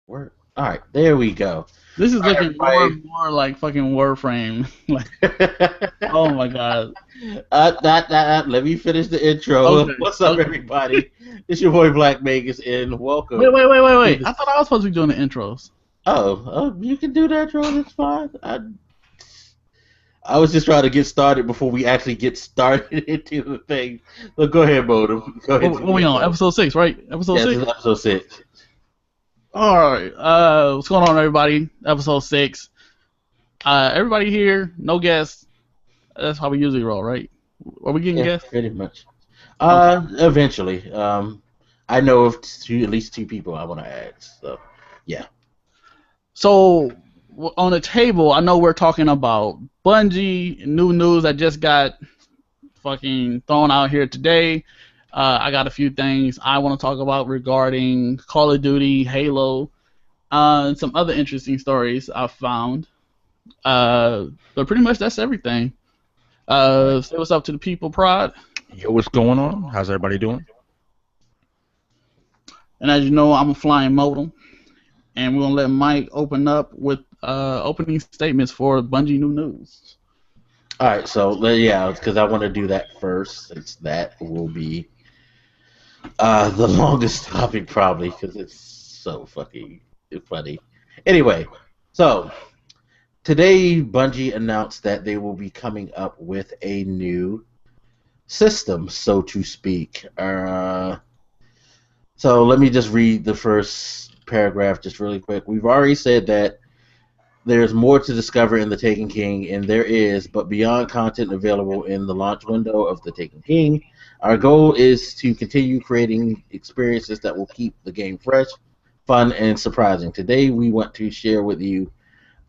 Work. All right, there we go. This is All looking more right, and more like fucking Warframe. Like, everybody. oh my god. Let me finish the intro. Okay, What's up, okay. everybody? It's your boy Black Vegas, and Wait, welcome wait, wait, wait, to wait. the. I thought I was supposed to be doing the intros. You can do that, Joe. That's fine. I was just trying to get started before we actually get started into the thing. So go ahead, Modem. Go ahead, What we yeah, on? Modem. Episode 6, right? Episode Yeah, this 6? is episode 6. Alright. What's going on, everybody? Episode 6. Everybody here, no guests. That's how we usually roll, right? Are we getting Yeah, guests? pretty much. Okay. Eventually. I know of at least two people I want to add. So, yeah. So, on the table, I know we're talking about Bungie, new news that just got fucking thrown out here today. I got a few things I want to talk about regarding Call of Duty, Halo, and some other interesting stories I've found. But pretty much that's everything. All right. Say what's up to the people, Prod. Yo, what's going on? How's everybody doing? And as you know, I'm a Flying Modem. And we're going to let Mike open up with opening statements for Bungie new news. All right, so yeah, because I want to do that first, since that will be the longest topic probably, because it's so fucking funny. Anyway, so today Bungie announced that they will be coming up with a new system, so to speak. So let me just read the first paragraph just really quick. We've already said that there's more to discover in The Taken King, and there is, but beyond content available in the launch window of The Taken King, our goal is to continue creating experiences that will keep the game fresh, fun, and surprising. Today, we want to share with you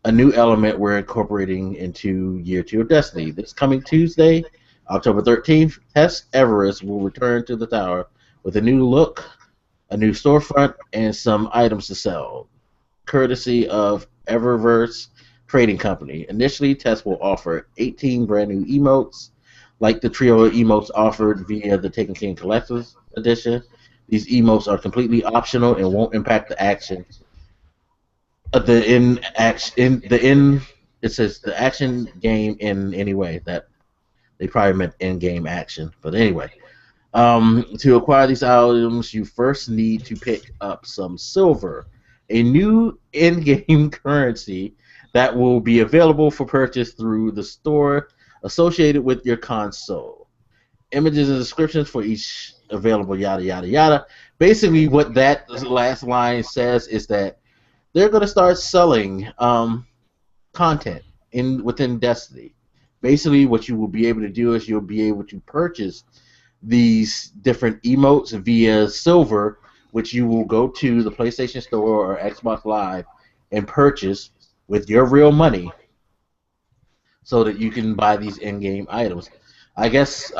a new element we're incorporating into Year 2 of Destiny. This coming Tuesday, October 13th, Tess Everest will return to the tower with a new look, a new storefront, and some items to sell, courtesy of Eververse Trading Company. Initially, Tess will offer 18 brand new emotes, like the trio of emotes offered via the Taken King Collector's Edition. These emotes are completely optional and won't impact the action. The in action in the in It says the action game in any way. That they probably meant in-game action, but anyway. To acquire these items, you first need to pick up some silver, a new in-game currency that will be available for purchase through the store associated with your console. Images and descriptions for each available yada yada yada. Basically, what that last line says is that they're going to start selling content within Destiny. Basically, what you will be able to do is you'll be able to purchase these different emotes via silver, which you will go to the PlayStation Store or Xbox Live and purchase with your real money so that you can buy these in-game items. I guess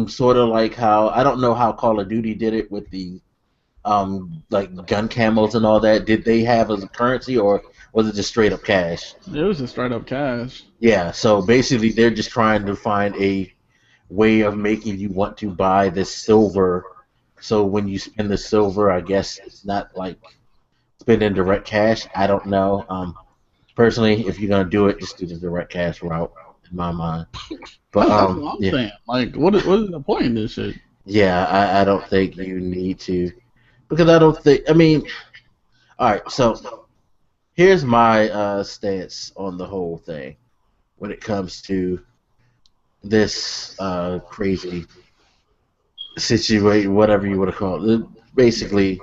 sort of like how, I don't know how Call of Duty did it with the like gun camos and all that. Did they have as a currency, or was it just straight up cash? It was just straight up cash. Yeah, so basically they're just trying to find a way of making you want to buy this silver. So when you spend the silver, I guess it's not like spending direct cash. I don't know. Personally, if you're gonna do it, just do the direct cash route, in my mind. But That's what I'm yeah, saying. Like, what is the point in this shit? yeah, I don't think you need to, because I don't think. I mean, all right. So here's my stance on the whole thing when it comes to this crazy situation, whatever you want to call it. Basically,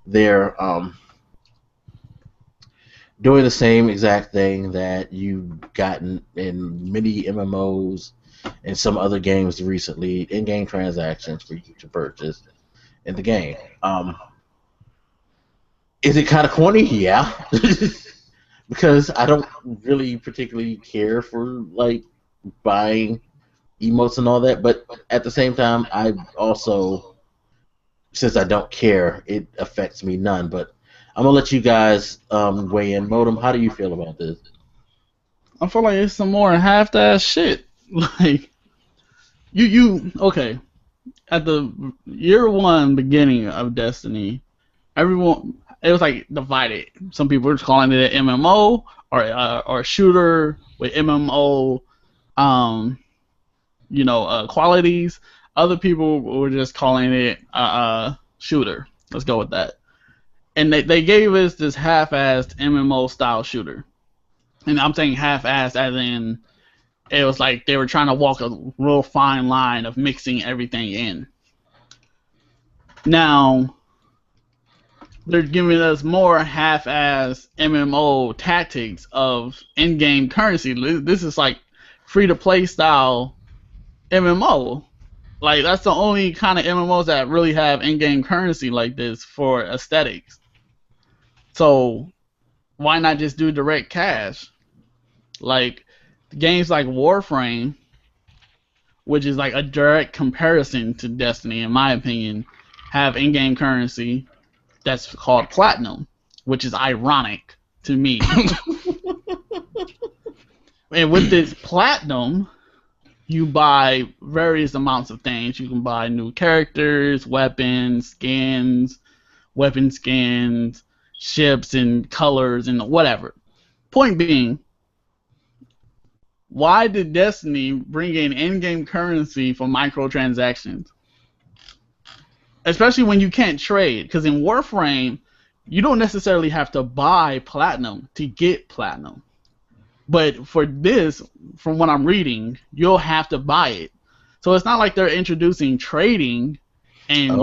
they're doing the same exact thing that you've gotten in many MMOs and some other games recently, in-game transactions for you to purchase in the game. Is it kind of corny? Yeah, because I don't really particularly care for like buying emotes and all that, but at the same time, I also, since I don't care, it affects me none. But I'm gonna let you guys weigh in. Modem, how do you feel about this? I feel like it's some more half-ass shit. Like, you okay? At the year one beginning of Destiny, everyone, it was like divided. Some people were calling it an MMO or a shooter with MMO, qualities. Other people were just calling it shooter. Let's go with that. And they gave us this half-assed MMO style shooter. And I'm saying half-assed as in it was like they were trying to walk a real fine line of mixing everything in. Now, they're giving us more half-assed MMO tactics of in-game currency. This is like free-to-play style MMO. Like, that's the only kind of MMOs that really have in-game currency like this for aesthetics. So, why not just do direct cash? Like, games like Warframe, which is like a direct comparison to Destiny, in my opinion, have in-game currency that's called Platinum, which is ironic to me. And with this Platinum, you buy various amounts of things. You can buy new characters, weapons, skins, weapon skins, ships and colors and whatever. Point being, why did Destiny bring in-game currency for microtransactions? Especially when you can't trade. Because in Warframe, you don't necessarily have to buy Platinum to get Platinum. But for this, from what I'm reading, you'll have to buy it. So it's not like they're introducing trading. And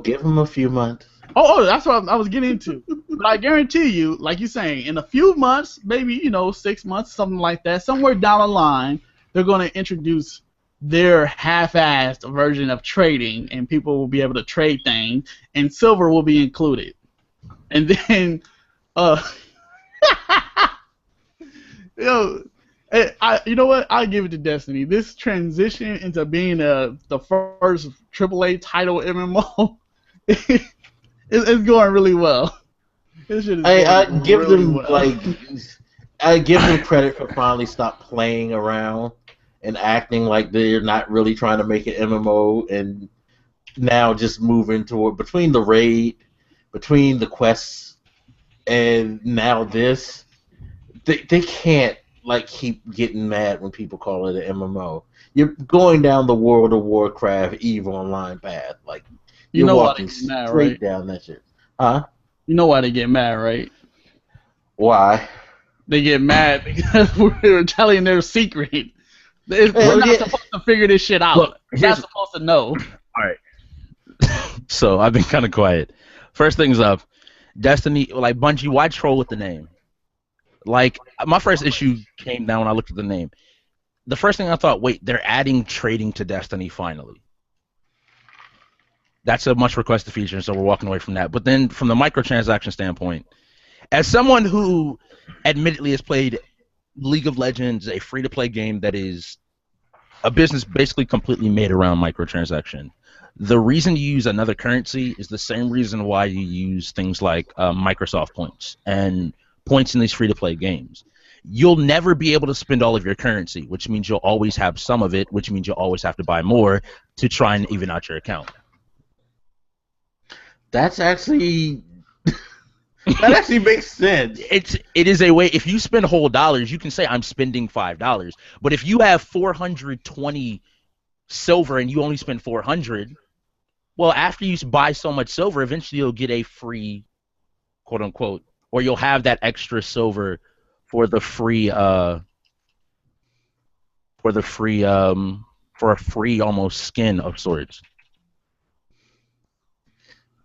give them a few months. Oh, that's what I was getting into. But I guarantee you, like you're saying, in a few months, maybe 6 months, something like that, somewhere down the line, they're going to introduce their half-assed version of trading, and people will be able to trade things, and silver will be included. And then, you know what? I'll give it to Destiny. This transition into being the first AAA title MMO. It's going really well. I give them credit for finally stop playing around and acting like they're not really trying to make an MMO, and now just moving toward between the raid, between the quests, and now this. They can't keep getting mad when people call it an MMO. You're going down the World of Warcraft EVE Online path, You're walking straight down that shit. Huh? You know why they get mad, right? Why? They get mad because we're telling their secret. We're not supposed to figure this shit out. Look, we're not supposed to know. All right. So I've been kind of quiet. First things up, Destiny, Bungie, why troll with the name? My first issue came down when I looked at the name. The first thing I thought, wait, they're adding trading to Destiny finally. That's a much requested feature, so we're walking away from that. But then from the microtransaction standpoint, as someone who admittedly has played League of Legends, a free-to-play game that is a business basically completely made around microtransaction, the reason you use another currency is the same reason why you use things like Microsoft points and points in these free-to-play games. You'll never be able to spend all of your currency, which means you'll always have some of it, which means you'll always have to buy more to try and even out your account. That's actually that actually makes sense. It is a way. If you spend whole dollars, you can say I'm spending $5. But if you have 420 silver and you only spend 400, well, after you buy so much silver, eventually you'll get a free, quote unquote, or you'll have that extra silver for the free for a free almost skin of sorts.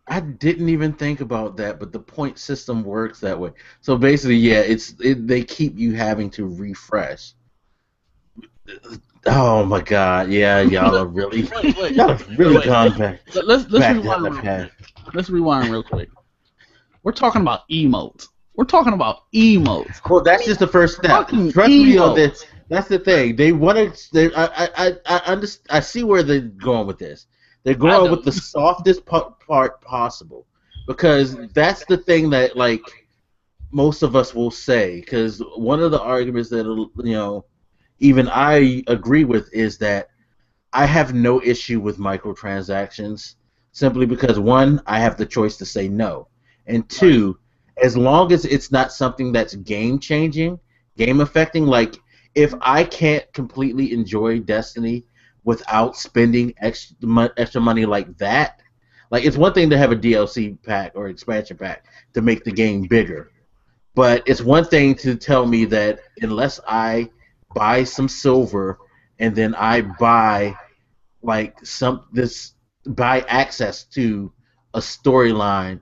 I didn't even think about that, but the point system works that way. So basically, yeah, they keep you having to refresh. Oh my God, yeah, y'all are really gone back. Let's rewind real quick. We're talking about emotes. Well, that's just the first step. Trust me on this. That's the thing. They wanted. I see where they're going with this. They're going with the softest part possible, because that's the thing that most of us will say. Because one of the arguments that even I agree with is that I have no issue with microtransactions simply because, one, I have the choice to say no, and two, as long as it's not something that's game changing, game affecting. Like if I can't completely enjoy Destiny without spending extra money like that, like it's one thing to have a DLC pack or expansion pack to make the game bigger, but it's one thing to tell me that unless I buy some silver and then I buy like buy access to a storyline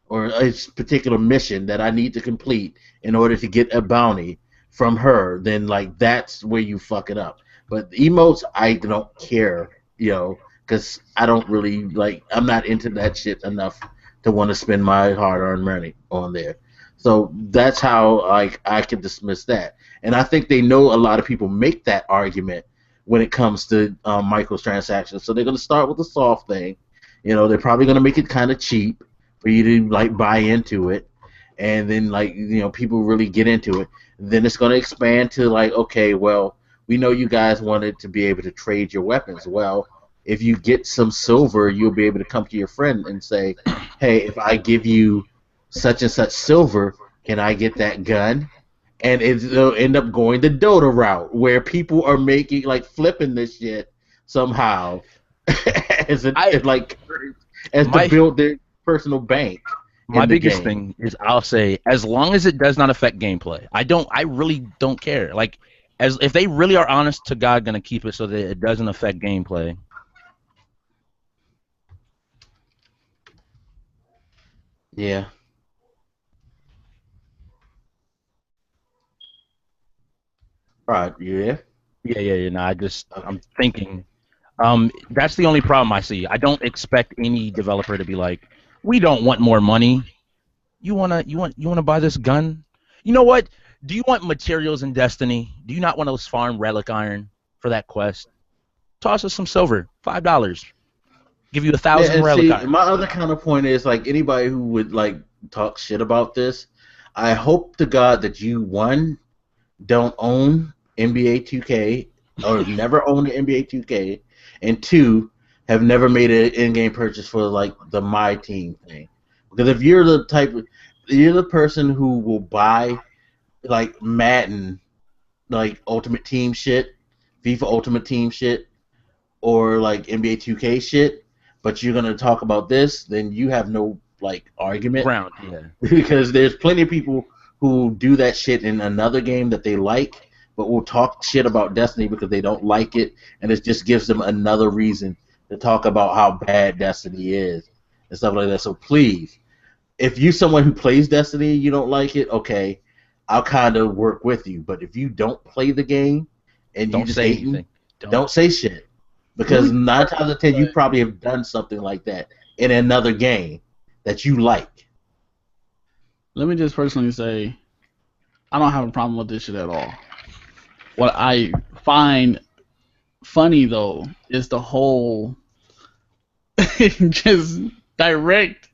or a particular mission that I need to complete in order to get a bounty from her, then like that's where you fuck it up. But emotes, I don't care, because I don't really like. I'm not into that shit enough to want to spend my hard-earned money on there. So that's how like I can dismiss that. And I think they know a lot of people make that argument when it comes to microtransactions. So they're going to start with the soft thing. They're probably going to make it kind of cheap for you to like buy into it, and then like people really get into it. Then it's going to expand to like, okay, well, we know you guys wanted to be able to trade your weapons. Well, if you get some silver, you'll be able to come to your friend and say, hey, if I give you such and such silver, can I get that gun? And it'll end up going the Dota route, where people are making like flipping this shit somehow to build their personal bank. My biggest thing is I'll say, as long as it does not affect gameplay, I really don't care. Like, if they really are honest to God gonna keep it so that it doesn't affect gameplay. Yeah. Right. Yeah. Yeah. No, I'm thinking. That's the only problem I see. I don't expect any developer to be like, we don't want more money. You wanna buy this gun? You know what? Do you want materials in Destiny? Do you not want to farm relic iron for that quest? Toss us some silver, $5. Give you 1,000 relic iron. My other counterpoint is like anybody who would like talk shit about this, I hope to God that you don't own NBA 2K or never owned an NBA 2K, and 2 have never made an in-game purchase for like the My Team thing. Because if you're the person who will buy like Madden, like Ultimate Team shit, FIFA Ultimate Team shit, or like NBA 2K shit, but you're gonna talk about this, then you have no like argument. Ground, yeah. Because there's plenty of people who do that shit in another game that they like, but will talk shit about Destiny because they don't like it, and it just gives them another reason to talk about how bad Destiny is and stuff like that. So please, if you're someone who plays Destiny and you don't like it, okay, I'll kind of work with you. But if you don't play the game and you just hate it, don't say shit. Because 9 times out of 10, you probably have done something like that in another game that you like. Let me just personally say, I don't have a problem with this shit at all. What I find funny, though, is the whole just direct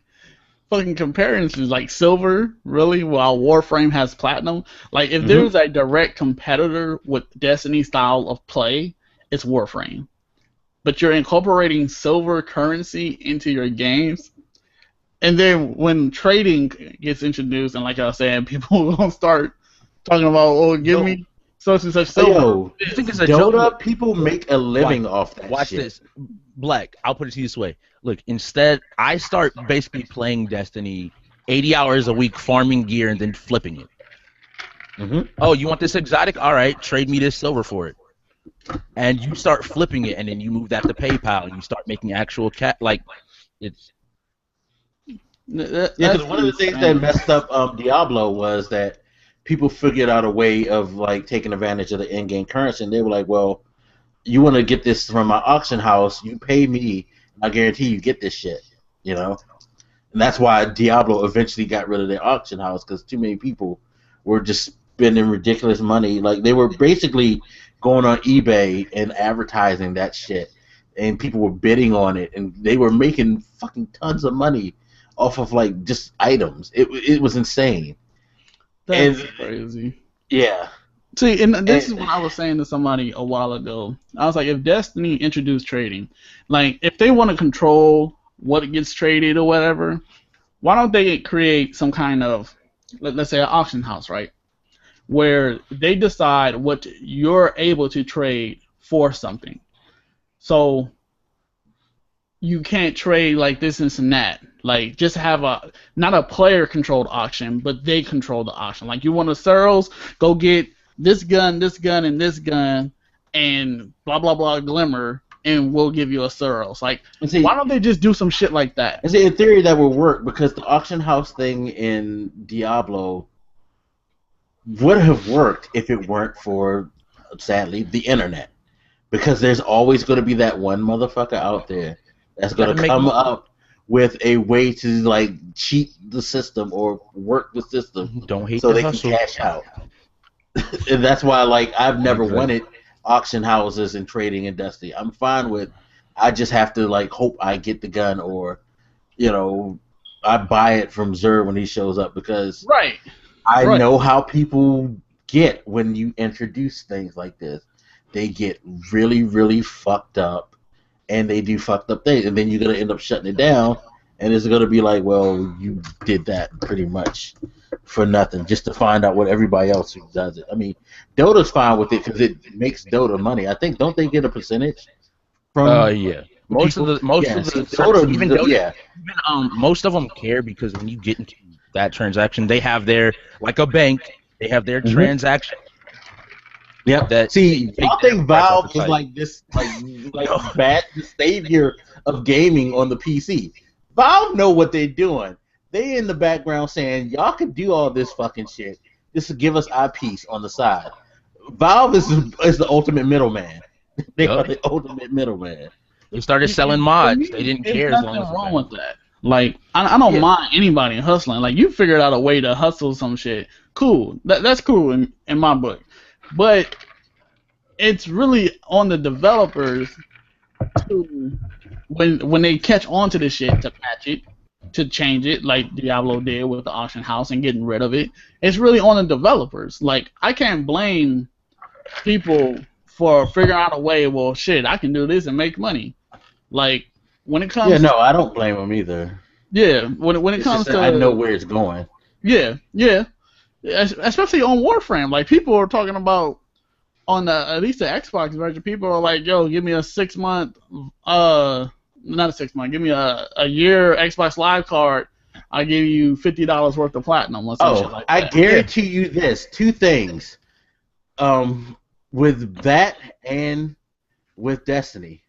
fucking comparisons. Like, silver, really, while Warframe has platinum? Like, if there's a direct competitor with Destiny style of play, it's Warframe. But you're incorporating silver currency into your games, and then when trading gets introduced, and like I was saying, people will start talking about, oh, give me such and such silver. Yo, you think it's a Dota? People make a living off that Watch shit. this. Black, I'll put it to you this way. Look, instead, I start basically playing Destiny 80 hours a week, farming gear, and then flipping it. Oh, you want this exotic? All right, trade me this silver for it. And you start flipping it, and then you move that to PayPal, and you start making actual it's. Yeah, because one of the things that messed up Diablo was that people figured out a way of like taking advantage of the in-game currency, and they were like, "Well, you want to get this from my auction house? You pay me, I guarantee you get this shit." And that's why Diablo eventually got rid of their auction house, because too many people were just spending ridiculous money. Like they were basically going on eBay and advertising that shit, and people were bidding on it, and they were making fucking tons of money off of like just items. It was insane. That's crazy. Yeah. See, and this is what I was saying to somebody a while ago. I was like, if Destiny introduced trading, like if they want to control what gets traded or whatever, why don't they create some kind of let's say an auction house, right? Where they decide what you're able to trade for something. So you can't trade like this and that. Like just have not a player controlled auction, but they control the auction. Like you want a Searles, go get this gun, and this gun, and blah blah blah glimmer, and we'll give you a Searles. Like why don't they just do some shit like that? And see, in theory that would work because the auction house thing in Diablo would have worked if it weren't for, sadly, the internet. Because there's always going to be that one motherfucker out there that's going to come up with a way to like cheat the system or work the system so they can cash out. And that's why like I've never wanted auction houses and trading in Destiny. I'm fine with I just have to like hope I get the gun or I buy it from Zer when he shows up because I know how people get when you introduce things like this. They get really, really fucked up, and they do fucked up things, and then you're gonna end up shutting it down, and it's gonna be like, well, you did that pretty much for nothing, just to find out what everybody else who does it. I mean, Dota's fine with it because it makes Dota money. I think don't they get a percentage from? Most of the Dota, most of them care because when you get into that transaction, they have their like a bank, they have their transaction. Yep. See, y'all think Valve is like this, like bad the savior of gaming on the PC. Valve know what they're doing. They in the background saying, y'all can do all this fucking shit. Just to give us our piece on the side. Valve is the ultimate middleman. They are the ultimate middleman. They started selling mods. They didn't care as long as wrong with that. Like, I don't mind anybody hustling. Like, you figured out a way to hustle some shit. Cool. That's cool in my book. But it's really on the developers to, when they catch on to this shit, to patch it, to change it, like Diablo did with the auction house and getting rid of it. It's really on the developers. Like, I can't blame people for figuring out a way, well, shit, I can do this and make money. Like, when it comes Yeah, no, I don't blame them either. Yeah, when it comes to... I know where it's going. Yeah. Especially on Warframe. Like, people are talking about, on at least the Xbox version, people are like, yo, give me a 6 month, not a 6 month, give me a year Xbox Live card, I give you $50 worth of platinum or some shit like that. I guarantee you this, two things. With that and with Destiny,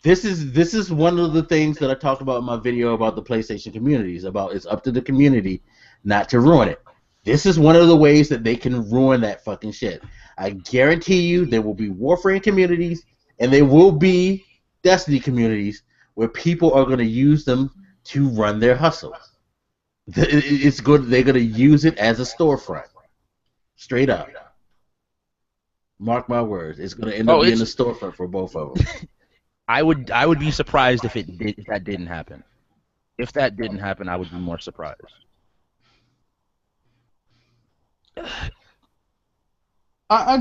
this is one of the things that I talked about in my video about the PlayStation communities, about it's up to the community not to ruin it. This is one of the ways that they can ruin that fucking shit. I guarantee you there will be Warframe communities and there will be Destiny communities where people are going to use them to run their hustle. It's good. They're going to use it as a storefront. Straight up. Mark my words. It's going to end up being a storefront for both of them. I would be surprised if that didn't happen. If that didn't happen, I would be more surprised. I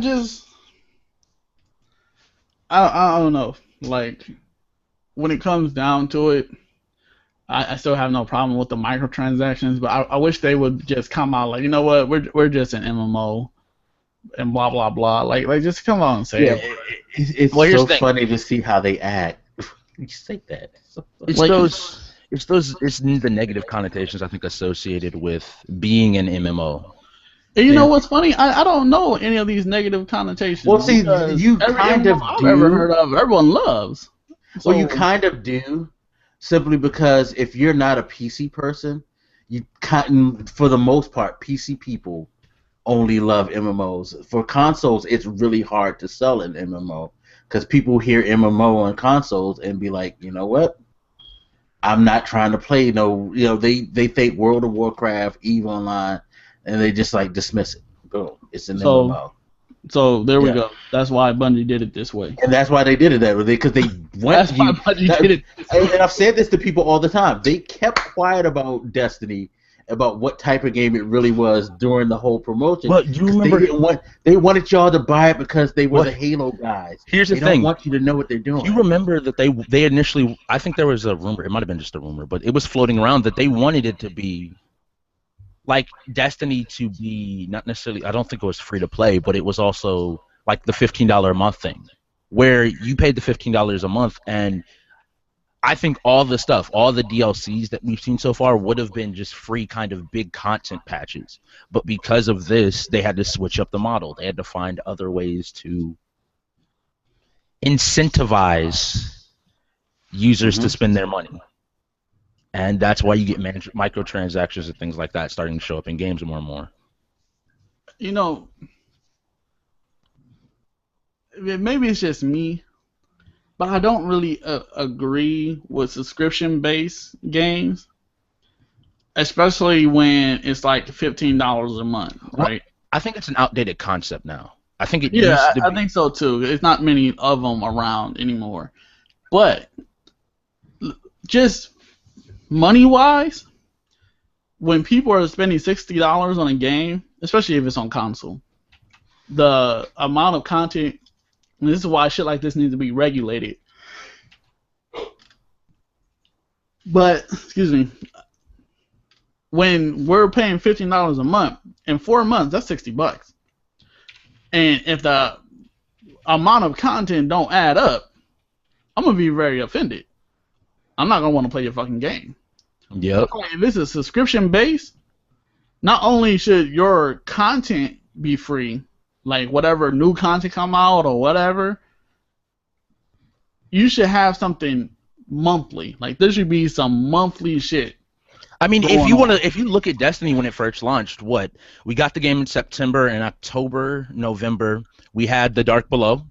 don't know. Like, when it comes down to it, I still have no problem with the microtransactions, but I wish they would just come out like, you know what, we're just an MMO and blah blah blah. Like just come on and say it. It's so funny to see how they act. You say that. It's the negative connotations I think associated with being an MMO. And you know what's funny? I don't know any of these negative connotations. Well, see, you kind of do. I've ever heard of, everyone loves. So, well, you kind of do, simply because if you're not a PC person, for the most part, PC people only love MMOs. For consoles, it's really hard to sell an MMO because people hear MMO on consoles and be like, you know what? I'm not trying to play they think World of Warcraft, EVE Online, and they just like dismiss it. Boom, it's an MMO. So there we go. That's why Bungie did it this way. And that's why they did it that way, because they want That's why Bungie did it. And I've said this to people all the time. They kept quiet about Destiny, about what type of game it really was during the whole promotion. But you remember they wanted y'all to buy it because they were the Halo guys. Here's the thing. They don't want you to know what they're doing. You remember that they initially, I think there was a rumor, it might have been just a rumor, but it was floating around that they wanted it to be like Destiny to be not necessarily, I don't think it was free to play, but it was also like the $15 a month thing, where you paid the $15 a month, and I think all the stuff, all the DLCs that we've seen so far would have been just free kind of big content patches. But because of this, they had to switch up the model. They had to find other ways to incentivize users to spend their money. And that's why you get microtransactions and things like that starting to show up in games more and more. You know, maybe it's just me, but I don't really agree with subscription-based games, especially when it's like $15 a month, right? I think it's an outdated concept now. I think it Yeah, used to be. I think so too. There's not many of them around anymore. But just money-wise, when people are spending $60 on a game, especially if it's on console, the amount of content, and this is why shit like this needs to be regulated. But, excuse me, when we're paying $15 a month, in 4 months, that's $60. And if the amount of content don't add up, I'm going to be very offended. I'm not going to want to play your fucking game. Yep. If it's a subscription base, not only should your content be free, like whatever new content come out or whatever, you should have something monthly. Like there should be some monthly shit. I mean, if you look at Destiny when it first launched, we got the game in September and October, November. We had the Dark Below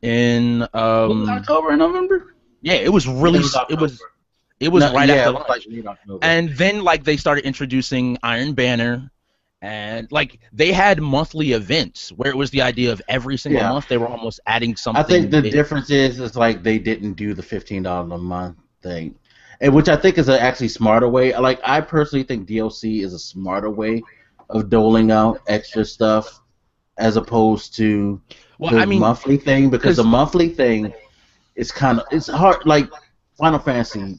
in October and November. Yeah, it was really it was right after launch. And then like they started introducing Iron Banner, and like they had monthly events where it was the idea of every single month they were almost adding something. I think the difference is like they didn't do the $15 a month thing, and which I think is an actually smarter way. Like I personally think DLC is a smarter way of doling out extra stuff as opposed to the monthly thing, because the monthly thing is it's hard. Like Final Fantasy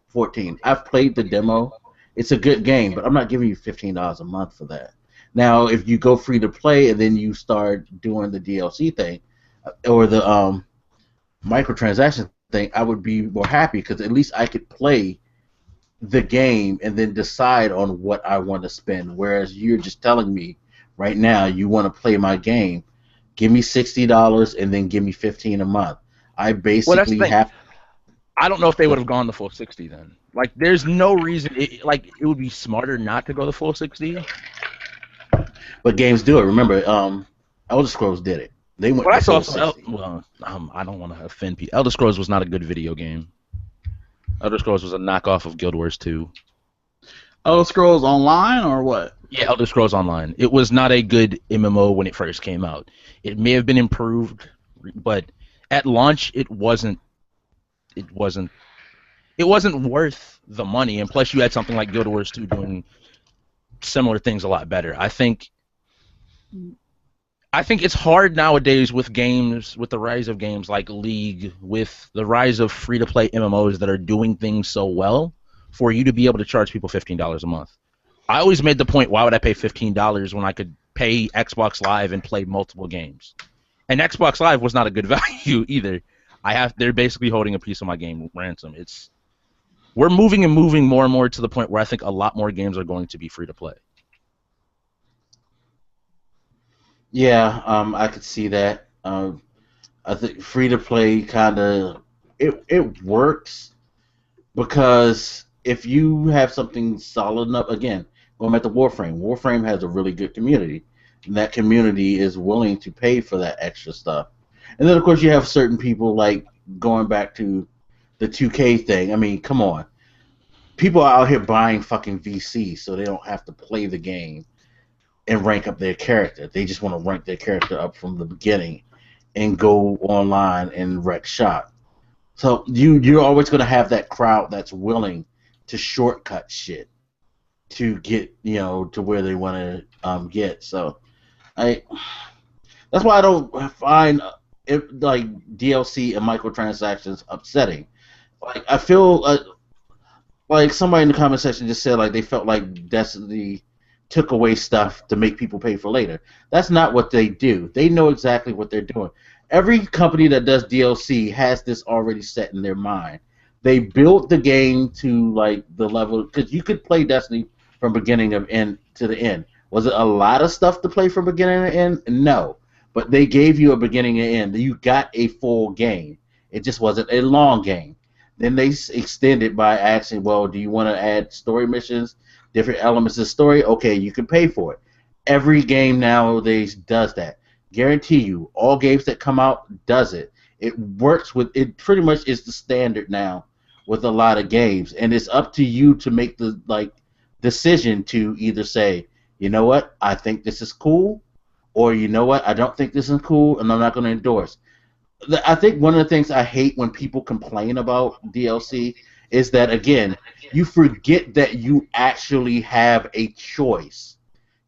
14, I've played the demo. It's a good game, but I'm not giving you $15 a month for that. Now, if you go free to play and then you start doing the DLC thing or the microtransaction thing, I would be more happy because at least I could play the game and then decide on what I want to spend. Whereas you're just telling me right now you want to play my game, give me $60 and then give me $15 a month. I basically have. I don't know if they would have gone the full 60 then. Like, there's no reason. It would be smarter not to go the full 60. But games do it. Remember, Elder Scrolls did it. They went. Well, I saw some. I don't want to offend people. Elder Scrolls was not a good video game. Elder Scrolls was a knockoff of Guild Wars 2. Elder Scrolls Online or what? Yeah, Elder Scrolls Online. It was not a good MMO when it first came out. It may have been improved, but at launch it wasn't worth the money, and plus you had something like Guild Wars 2 doing similar things a lot better. I think it's hard nowadays with games, with the rise of games like League, with the rise of free-to-play MMOs that are doing things so well, for you to be able to charge people $15 a month. I always made the point, why would I pay $15 when I could pay Xbox Live and play multiple games? And Xbox Live was not a good value either. They're basically holding a piece of my game ransom. We're moving more and more to the point where I think a lot more games are going to be free to play. Yeah, I could see that. I think free to play kind of it works because if you have something solid enough, again, going back to Warframe. Warframe has a really good community, and that community is willing to pay for that extra stuff. And then, of course, you have certain people, like going back to the 2K thing. I mean, come on. People are out here buying fucking VC so they don't have to play the game and rank up their character. They just want to rank their character up from the beginning and go online and wreck shop. So you're always going to have that crowd that's willing to shortcut shit to get, to where they want to get. So that's why I don't find DLC and microtransactions upsetting. Like I feel like somebody in the comment section just said like they felt like Destiny took away stuff to make people pay for later. That's not what they do. They know exactly what they're doing. Every company that does DLC has this already set in their mind. They built the game to like the level because you could play Destiny from beginning of end to the end. Was it a lot of stuff to play from beginning to end? No, but they gave you a beginning and end. You got a full game. It just wasn't a long game. Then they extended by asking, well, do you want to add story missions, different elements of story? Okay, you can pay for it. Every game nowadays does that. Guarantee you, all games that come out does it. It works with it. Pretty much is the standard now with a lot of games, and it's up to you to make the decision to either say, you know what, I think this is cool, or you know what, I don't think this is cool, and I'm not going to endorse. I think one of the things I hate when people complain about DLC is that, again, you forget that you actually have a choice.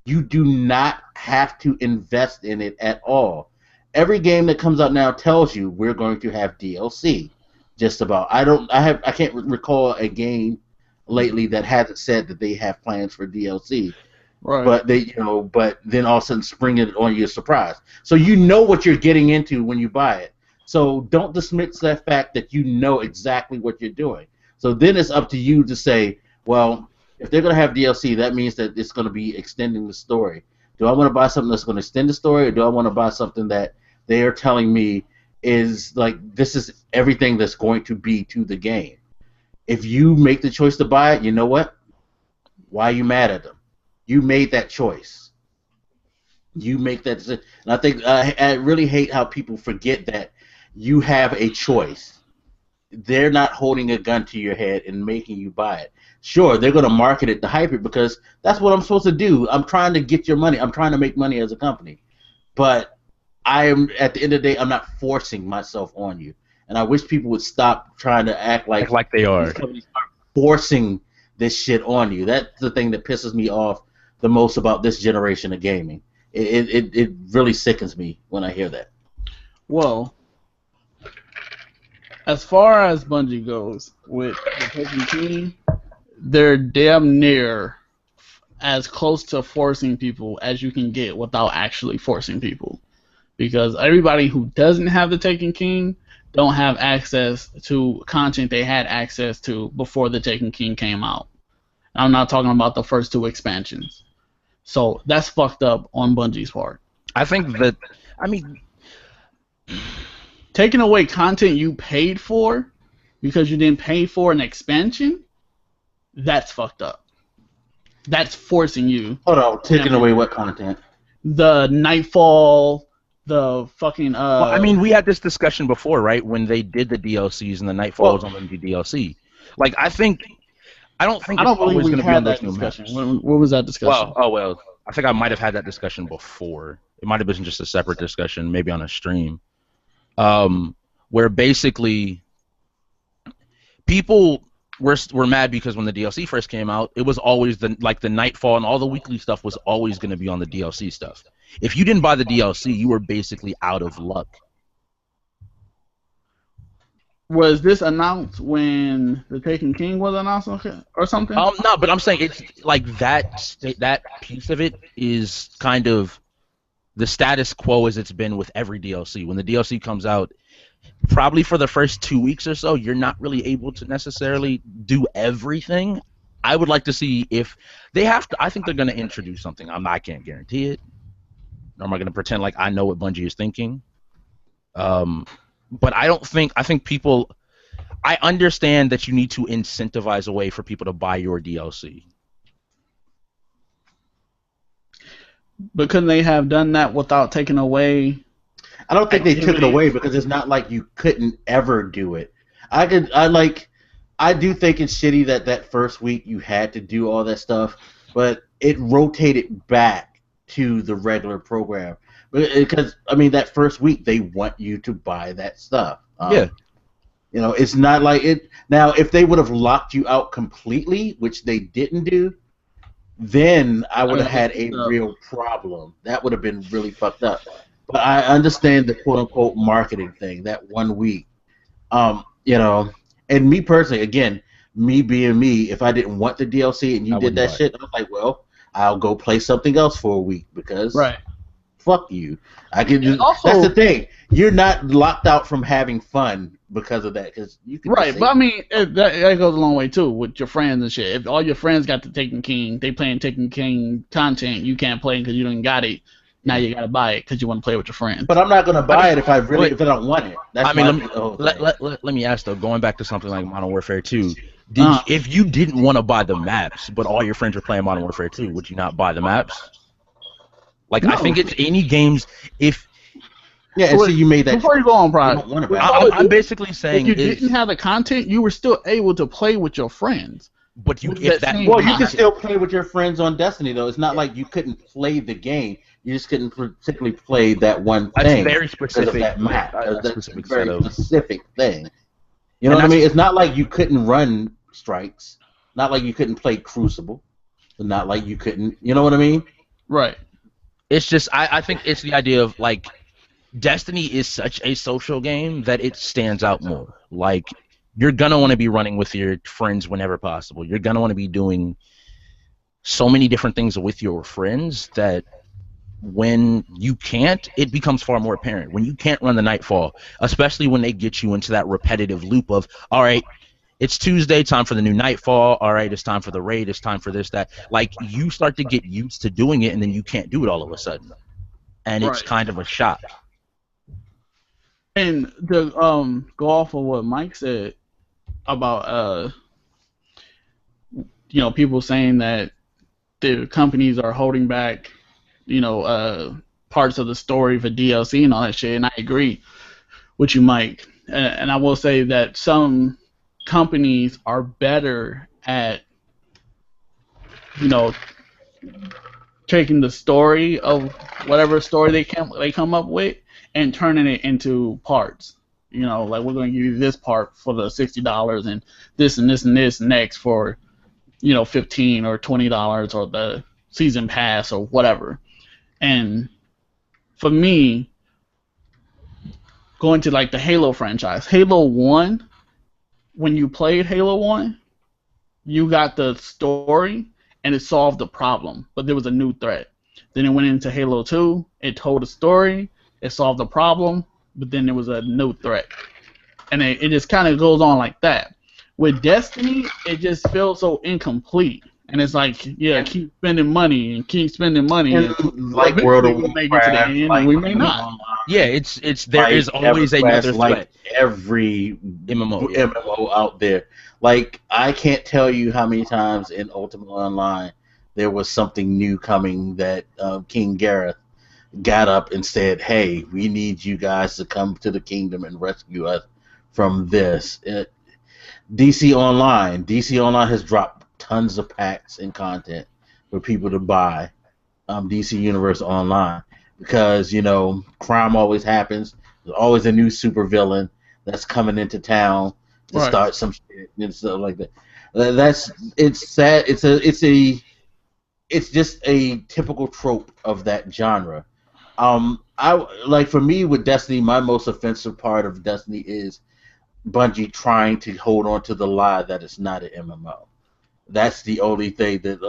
You do not have to invest in it at all. Every game that comes out now tells you we're going to have DLC. Just about. I can't recall a game lately that hasn't said that they have plans for DLC. Right. But but then all of a sudden spring it on you a surprise. So you know what you're getting into when you buy it. So don't dismiss that fact that you know exactly what you're doing. So then it's up to you to say, well, if they're going to have DLC, that means that it's going to be extending the story. Do I want to buy something that's going to extend the story, or do I want to buy something that they are telling me is like this is everything that's going to be to the game? If you make the choice to buy it, you know what? Why are you mad at them? You made that choice. You make that decision. And I think I really hate how people forget that you have a choice. They're not holding a gun to your head and making you buy it. Sure, they're going to market it to hype it because that's what I'm supposed to do. I'm trying to get your money. I'm trying to make money as a company. But I am, at the end of the day, I'm not forcing myself on you. And I wish people would stop trying to act like they are. These companies are forcing this shit on you. That's the thing that pisses me off the most about this generation of gaming. It really sickens me when I hear that. Well, as far as Bungie goes with the Taken King, they're damn near as close to forcing people as you can get without actually forcing people. Because everybody who doesn't have the Taken King don't have access to content they had access to before the Taken King came out. I'm not talking about the first two expansions. So that's fucked up on Bungie's part. I think that, I mean, taking away content you paid for because you didn't pay for an expansion, that's fucked up. That's forcing you. Hold on, taking away what content? The Nightfall, the fucking. Well, I mean, we had this discussion before, right? When they did the DLCs and the Nightfall was on the DLC. Like, I don't think it's always going to be on those new maps. What was that discussion? Well, I think I might have had that discussion before. It might have been just a separate discussion, maybe on a stream, where basically people were mad because when the DLC first came out, it was always the Nightfall and all the weekly stuff was always going to be on the DLC stuff. If you didn't buy the DLC, you were basically out of luck. Was this announced when the Taken King was announced or something? No, but I'm saying it's like that piece of it is kind of the status quo as it's been with every DLC. When the DLC comes out, probably for the first 2 weeks or so, you're not really able to necessarily do everything. I would like to see if they have to. I think they're going to introduce something. I can't guarantee it. Nor am I going to pretend like I know what Bungie is thinking. But I think people. I understand that you need to incentivize a way for people to buy your DLC. But couldn't they have done that without taking away? I don't think they took it away because it's not like you couldn't ever do it. I do think it's shitty that first week you had to do all that stuff, but it rotated back to the regular program. Because, I mean, that first week they want you to buy that stuff. Yeah. You know, it's not like it. Now, if they would have locked you out completely, which they didn't do, then I would have had a real problem. That would have been really fucked up. But I understand the quote-unquote marketing thing, that 1 week. You know, and me personally, again, me being me, if I didn't want the DLC and you did that shit, I was like, well, I'll go play something else for a week because fuck you. I can just, also, that's the thing. You're not locked out from having fun because of that. Because you can but I mean, that goes a long way too with your friends and shit. If all your friends got the Taken King, they playing Taken King content, you can't play because you don't got it. Now you gotta buy it because you want to play with your friends. But I'm not gonna buy it if I don't want it. That's let me ask though. Going back to something like Modern Warfare 2, if you didn't want to buy the maps, but all your friends were playing Modern Warfare 2, would you not buy the maps? Like, no. I think it's any games if. Yeah, and so you made that. Before you go on, Brian, I'm basically saying if you didn't have the content, you were still able to play with your friends. But you you can still play with your friends on Destiny though. It's not like you couldn't play the game. You just couldn't particularly play that one thing. That's very specific. That map. That's a very specific thing. You know what I mean? It's not like you couldn't run strikes. Not like you couldn't play Crucible. Not like you couldn't. You know what I mean? Right. It's just I think it's the idea of like Destiny is such a social game that it stands out more. Like you're gonna want to be running with your friends whenever possible. You're gonna want to be doing so many different things with your friends that when you can't, it becomes far more apparent. When you can't run the Nightfall, especially when they get you into that repetitive loop of, all right, it's Tuesday, time for the new Nightfall, all right, it's time for the raid, it's time for this, that. Like, you start to get used to doing it, and then you can't do it all of a sudden. And it's kind of a shock. And to go off of what Mike said about, people saying that the companies are holding back parts of the story for DLC and all that shit, and I agree with you, Mike. And I will say that some companies are better at, taking the story of whatever story they come up with and turning it into parts. Like we're going to give you this part for the $60 and this and this and this next for, $15 or $20 or the season pass or whatever. And for me, going to like the Halo franchise, Halo 1, when you played Halo 1, you got the story and it solved the problem, but there was a new threat. Then it went into Halo 2, it told a story, it solved the problem, but then there was a new threat. And it just kind of goes on like that. With Destiny, it just feels so incomplete. And it's like, keep spending money and keep spending money. And like World of Warcraft, we may not. Yeah, there is always another threat. Like every MMO out there. Like, I can't tell you how many times in Ultimate Online there was something new coming that King Gareth got up and said, hey, we need you guys to come to the kingdom and rescue us from this. DC Online has dropped tons of packs and content for people to buy DC Universe Online because, crime always happens. There's always a new supervillain that's coming into town to start some shit and stuff like that. It's sad. It's just a typical trope of that genre. For me with Destiny, my most offensive part of Destiny is Bungie trying to hold on to the lie that it's not an MMO. That's the only thing that,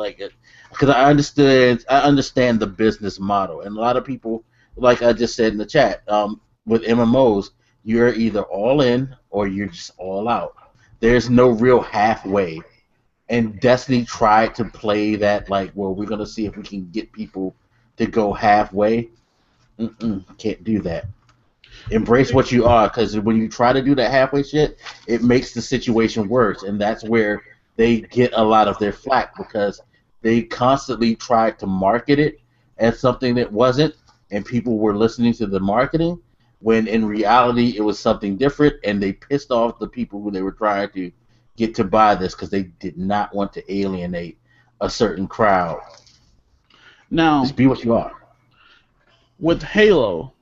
because I understand the business model, and a lot of people, like I just said in the chat, with MMOs, you're either all in or you're just all out. There's no real halfway, and Destiny tried to play that we're gonna see if we can get people to go halfway. Can't do that. Embrace what you are, because when you try to do that halfway shit, it makes the situation worse, and that's where they get a lot of their flack, because they constantly tried to market it as something that wasn't, and people were listening to the marketing, when in reality it was something different, and they pissed off the people who they were trying to get to buy this because they did not want to alienate a certain crowd. Now, just be what you are. With Halo,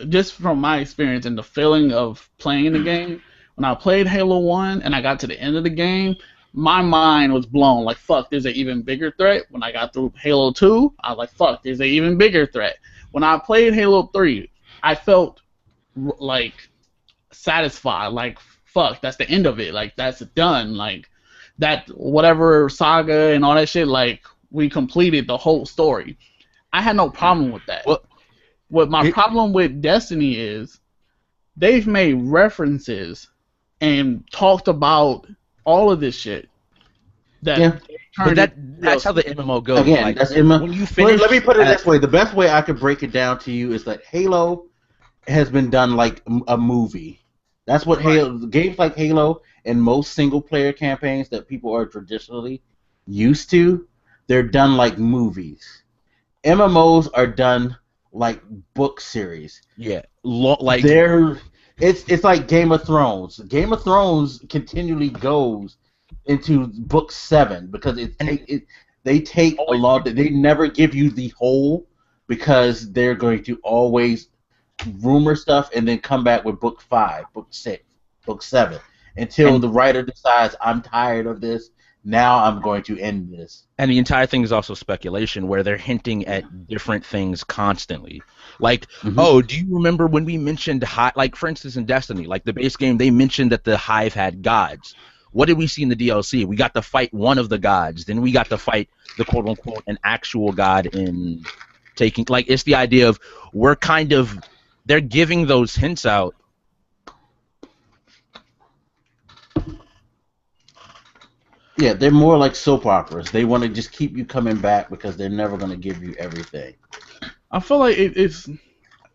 just from my experience and the feeling of playing the game, when I played Halo 1 and I got to the end of the game, my mind was blown. Like, fuck, there's an even bigger threat. When I got through Halo 2, I was like, fuck, there's an even bigger threat. When I played Halo 3, I felt, satisfied. Like, fuck, that's the end of it. Like, that's done. Like, that whatever saga and all that shit, like, we completed the whole story. I had no problem with that. What my problem with Destiny is, they've made references and talked about all of this shit. But that's how the MMO goes. Again, like, that's MMO. When you finish, let me put it this way: the best way I could break it down to you is that Halo has been done like a movie. That's what Halo games like Halo and most single-player campaigns that people are traditionally used to. They're done like movies. MMOs are done like book series. Yeah, it's like Game of Thrones. Game of Thrones continually goes into book 7 because they take a lot. They never give you the whole because they're going to always rumor stuff and then come back with book 5, book 6, book 7 until the writer decides I'm tired of this. Now I'm going to end this. And the entire thing is also speculation where they're hinting at different things constantly. Like, oh, do you remember when we mentioned like, for instance, in Destiny, like the base game, they mentioned that the Hive had gods. What did we see in the DLC? We got to fight one of the gods. Then we got to fight the quote-unquote an actual god in taking... Like, it's the idea of they're giving those hints out. Yeah, they're more like soap operas. They want to just keep you coming back because they're never going to give you everything. I feel like it's... I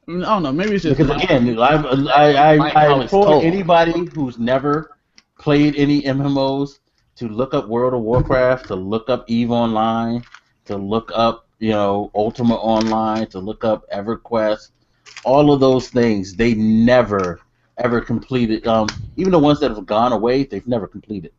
don't know, maybe it's just... Because again, I implore anybody who's never played any MMOs to look up World of Warcraft, to look up EVE Online, to look up, Ultima Online, to look up EverQuest. All of those things, they never, ever completed. Even the ones that have gone away, they've never completed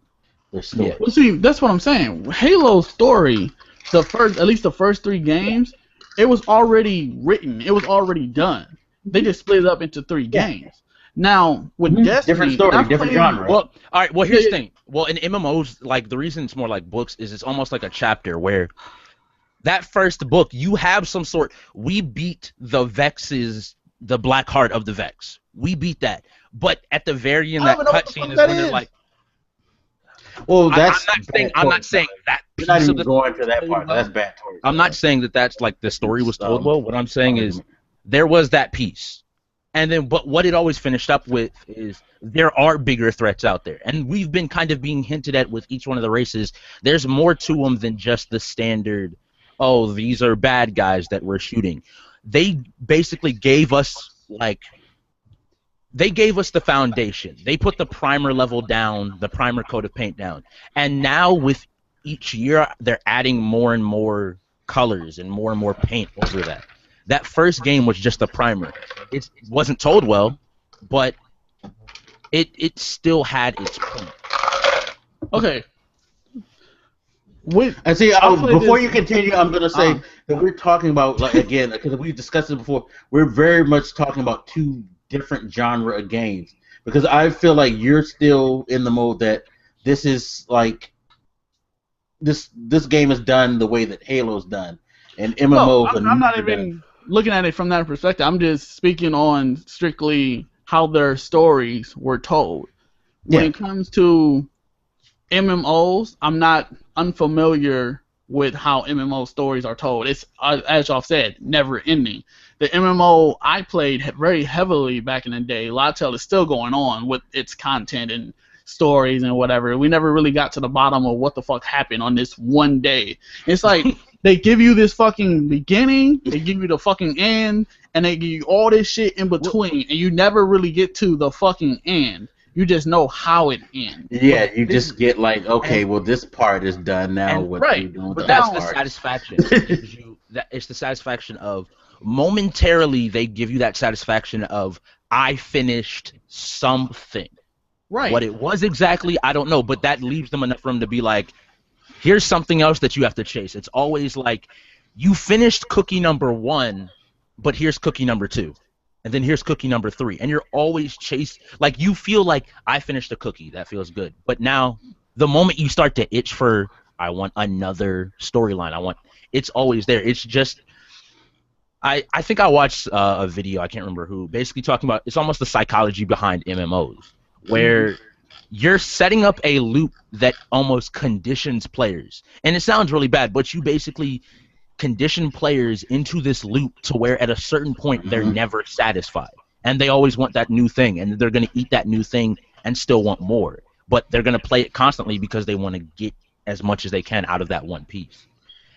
their story. Yeah. Well, see, that's what I'm saying. Halo's story, at least the first 3 games, it was already written. It was already done. They just split it up into 3 games. Now, with Destiny... Different story, different genre. Well, all right, well, here's the thing. Well, in MMOs, like, the reason it's more like books is it's almost like a chapter where that first book, you have some sort... We beat the Vex's... The Black Heart of the Vex. We beat that. But at the very end, that cutscene is when they're like... Well, that's... I'm not saying that piece not even of the... going to that part. That's bad story. I'm not saying that that's, like, the story was told well. What I'm saying is there was that piece. And then, but what it always finished up with is there are bigger threats out there, and we've been kind of being hinted at with each one of the races. There's more to them than just the standard. Oh, these are bad guys that we're shooting. They basically gave us the foundation. They put the primer level down, the primer coat of paint down, and now with each year they're adding more and more colors and more paint over that. That first game was just a primer. It wasn't told well, but it still had its point. Okay. And see, before you continue, I'm going to say that we're talking about, like, again, because we discussed it before, we're very much talking about 2 different genre of games. Because I feel like you're still in the mode that this is like, this game is done the way that Halo's done. And MMOs are I'm not even looking at it from that perspective. I'm just speaking on strictly how their stories were told. When it comes to MMOs, I'm not unfamiliar with how MMO stories are told. It's, as y'all said, never ending. The MMO I played very heavily back in the day, Latel, is still going on with its content and stories and whatever. We never really got to the bottom of what the fuck happened on this one day. It's like they give you this fucking beginning, they give you the fucking end, and they give you all this shit in between, and you never really get to the fucking end. You just know how it ends. Yeah, you just get like, okay, well, this part is done now. But that's the satisfaction. It's the satisfaction of momentarily they give you that satisfaction of I finished something. Right. What it was exactly, I don't know, but that leaves them enough room to be like, here's something else that you have to chase. It's always like, you finished cookie number 1, but here's cookie number 2. And then here's cookie number 3. And you're always like, you feel like, I finished a cookie, that feels good. But now, the moment you start to itch for, I want another storyline, it's always there. It's just, I think I watched a video, I can't remember who, basically talking about, it's almost the psychology behind MMOs. Where you're setting up a loop that almost conditions players. And it sounds really bad, but you basically condition players into this loop to where at a certain point they're never satisfied. And they always want that new thing, and they're going to eat that new thing and still want more. But they're going to play it constantly because they want to get as much as they can out of that one piece.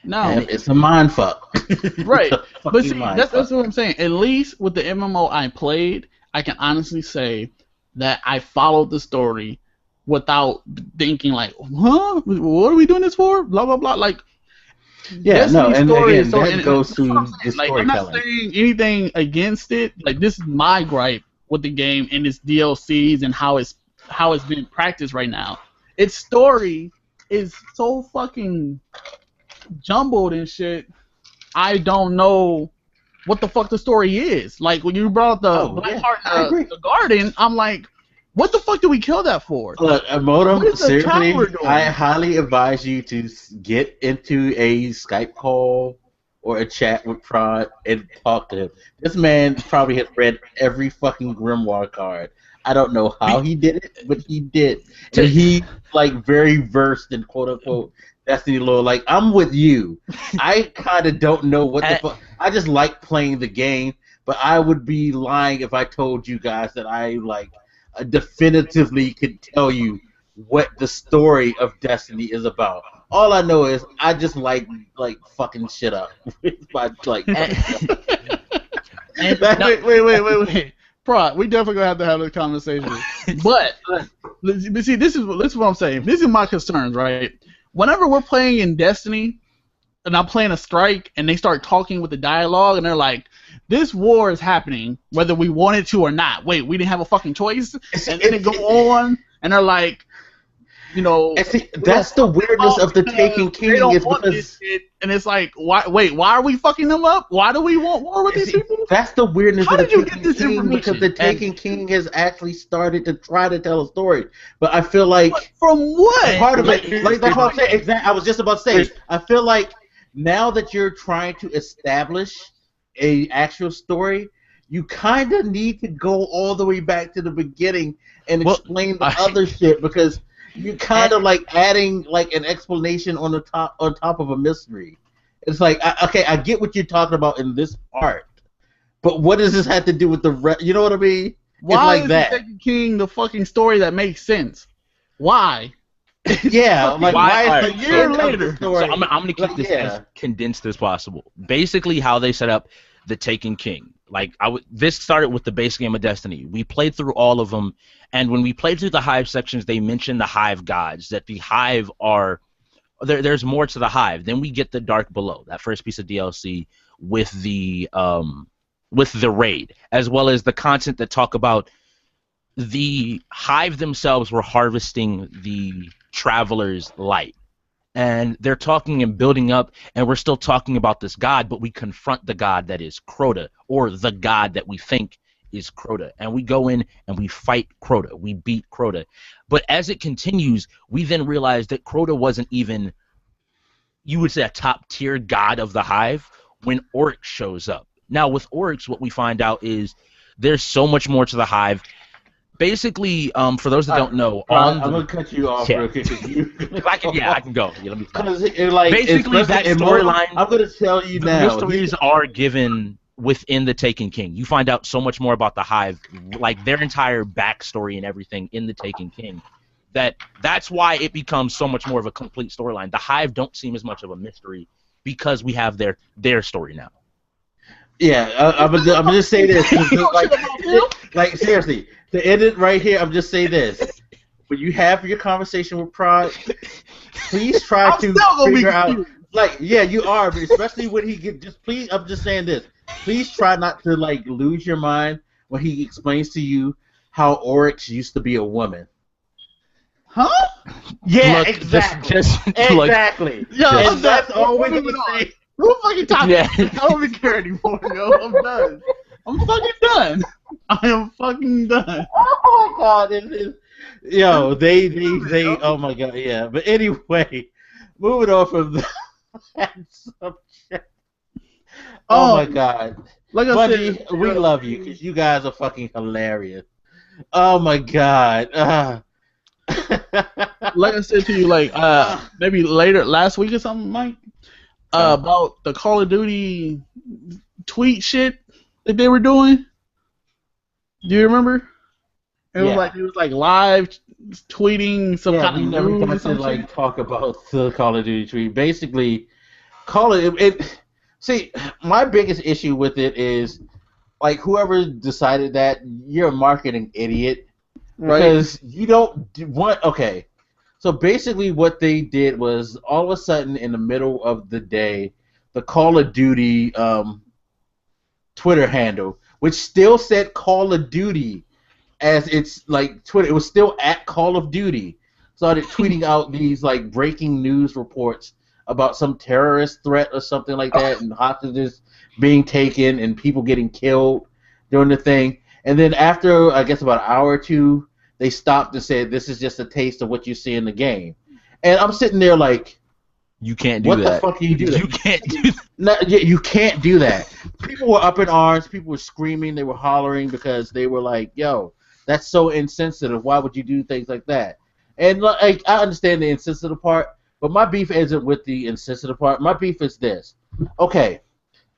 No, And it's a mind fuck. right. But see, mind that's fuck. what I'm saying. At least with the MMO I played, I can honestly say that I followed the story without thinking like, huh? What are we doing this for? Blah blah blah. Like, Yeah, no, Destiny's and story again, is so, that and goes that's to what I'm the saying. Like, I'm not storytelling. saying anything against it. Like, this is my gripe with the game and its DLCs and how it's being practiced right now. Its story is so fucking jumbled and shit. I don't know what the fuck the story is. Like, when you brought up the Black Heart in the garden, I'm like, what the fuck do we kill that for? Look, What Modem, is the tower seriously, doing? I highly advise you to get into a Skype call or a chat with Prod and talk to him. This man probably had read every fucking Grimoire card. I don't know how he did it, but he did. And he, like, very versed in quote-unquote Destiny lore. Like, I'm with you. I kind of don't know what the fuck. I just like playing the game, but I would be lying if I told you guys that I, like, definitively could tell you what the story of Destiny is about. All I know is I just like fucking shit up. Like, Wait. Prod, we definitely gonna have to have this conversation. But see, this is what I'm saying. This is my concerns, right? Whenever we're playing in Destiny, and I'm playing a strike, and they start talking with the dialogue, and they're like, "This war is happening, whether we wanted to or not." Wait, we didn't have a fucking choice, and then they go on, and they're like, you know, see, that's the weirdness of the Taken King. They don't Is want because this shit, and it's like, why are we fucking them up? Why do we want war with these people? that's the weirdness How of the did you Taken get this King, information? because the Taken King has actually started to try to tell a story. But I feel like From what? part of it, like that's what I'm saying. Exactly, I was just about to say. I feel like now that you're trying to establish a actual story, you kind of need to go all the way back to the beginning and explain the other shit, because you kind of like adding like an explanation on top of a mystery. It's like, okay, I get what you're talking about in this part, but what does this have to do with the rest? You know what I mean? Why it's like is that. the Taken King the fucking story that makes sense? Why? Yeah, like why is a year later? So I'm gonna keep this as condensed as possible. Basically, how they set up the Taken King. Like this started with the base game of Destiny. We played through all of them, and when we played through the Hive sections, they mentioned the Hive gods. That the Hive are there's more to the Hive. Then we get the Dark Below, that first piece of DLC with the raid, as well as the content that talk about the Hive themselves were harvesting the Traveler's light. And they're talking and building up, and we're still talking about this god, but we confront the god that is Crota, or the god that we think is Crota. And we go in and we fight Crota. We beat Crota. But as it continues, we then realize that Crota wasn't even, you would say, a top-tier god of the Hive when Oryx shows up. Now, with Oryx, what we find out is there's so much more to the Hive. Basically, for those that don't know, I'm gonna cut you off real quick. I can go. Yeah, let me stop. Like, basically, that storyline. I'm gonna tell you now. Mysteries are given within the Taken King. You find out so much more about the Hive, like their entire backstory and everything in the Taken King. That's why it becomes so much more of a complete storyline. The Hive don't seem as much of a mystery because we have their story now. Yeah, I'm gonna just say this. Like seriously, to end it right here, I'm just say this: when you have your conversation with Prod, please try to figure out. Like, yeah, you are, but especially when he please. I'm just saying this: please try not to like lose your mind when he explains to you how Oryx used to be a woman. Huh? Yeah, look, exactly. Exactly. Yeah, that's always the same. Who fucking talking? Yeah. I don't even care anymore, yo. I'm done. I'm fucking done. I am fucking done. Oh my god! Yo, they. Oh my god, yeah. But anyway, moving on from that subject. Oh my god, like I Bungie, said, we love you because you guys are fucking hilarious. Oh my god. Like I said to you, like maybe later last week or something, Mike, about the Call of Duty tweet shit that they were doing. Do you remember? It was like live tweeting some kind we of never news or got to some like shit. talk about the Call of Duty tweet. Basically, Call it. See, my biggest issue with it is like whoever decided that, you're a marketing idiot Right. because you don't want. Okay, so basically what they did was all of a sudden in the middle of the day, the Call of Duty Twitter handle, which still said Call of Duty as its like Twitter, it was still at Call of Duty, started tweeting out these like breaking news reports about some terrorist threat or something like that, and hostages being taken and people getting killed during the thing. And then after I guess about an hour or two, they stopped and said, "This is just a taste of what you see in the game." And I'm sitting there like, You can't do what that. the fuck do you do that? You can't do that. No, you can't do that. People were up in arms. People were screaming. They were hollering because they were like, "Yo, that's so insensitive. Why would you do things like that?" And like, I understand the insensitive part, but my beef isn't with the insensitive part. My beef is this. Okay,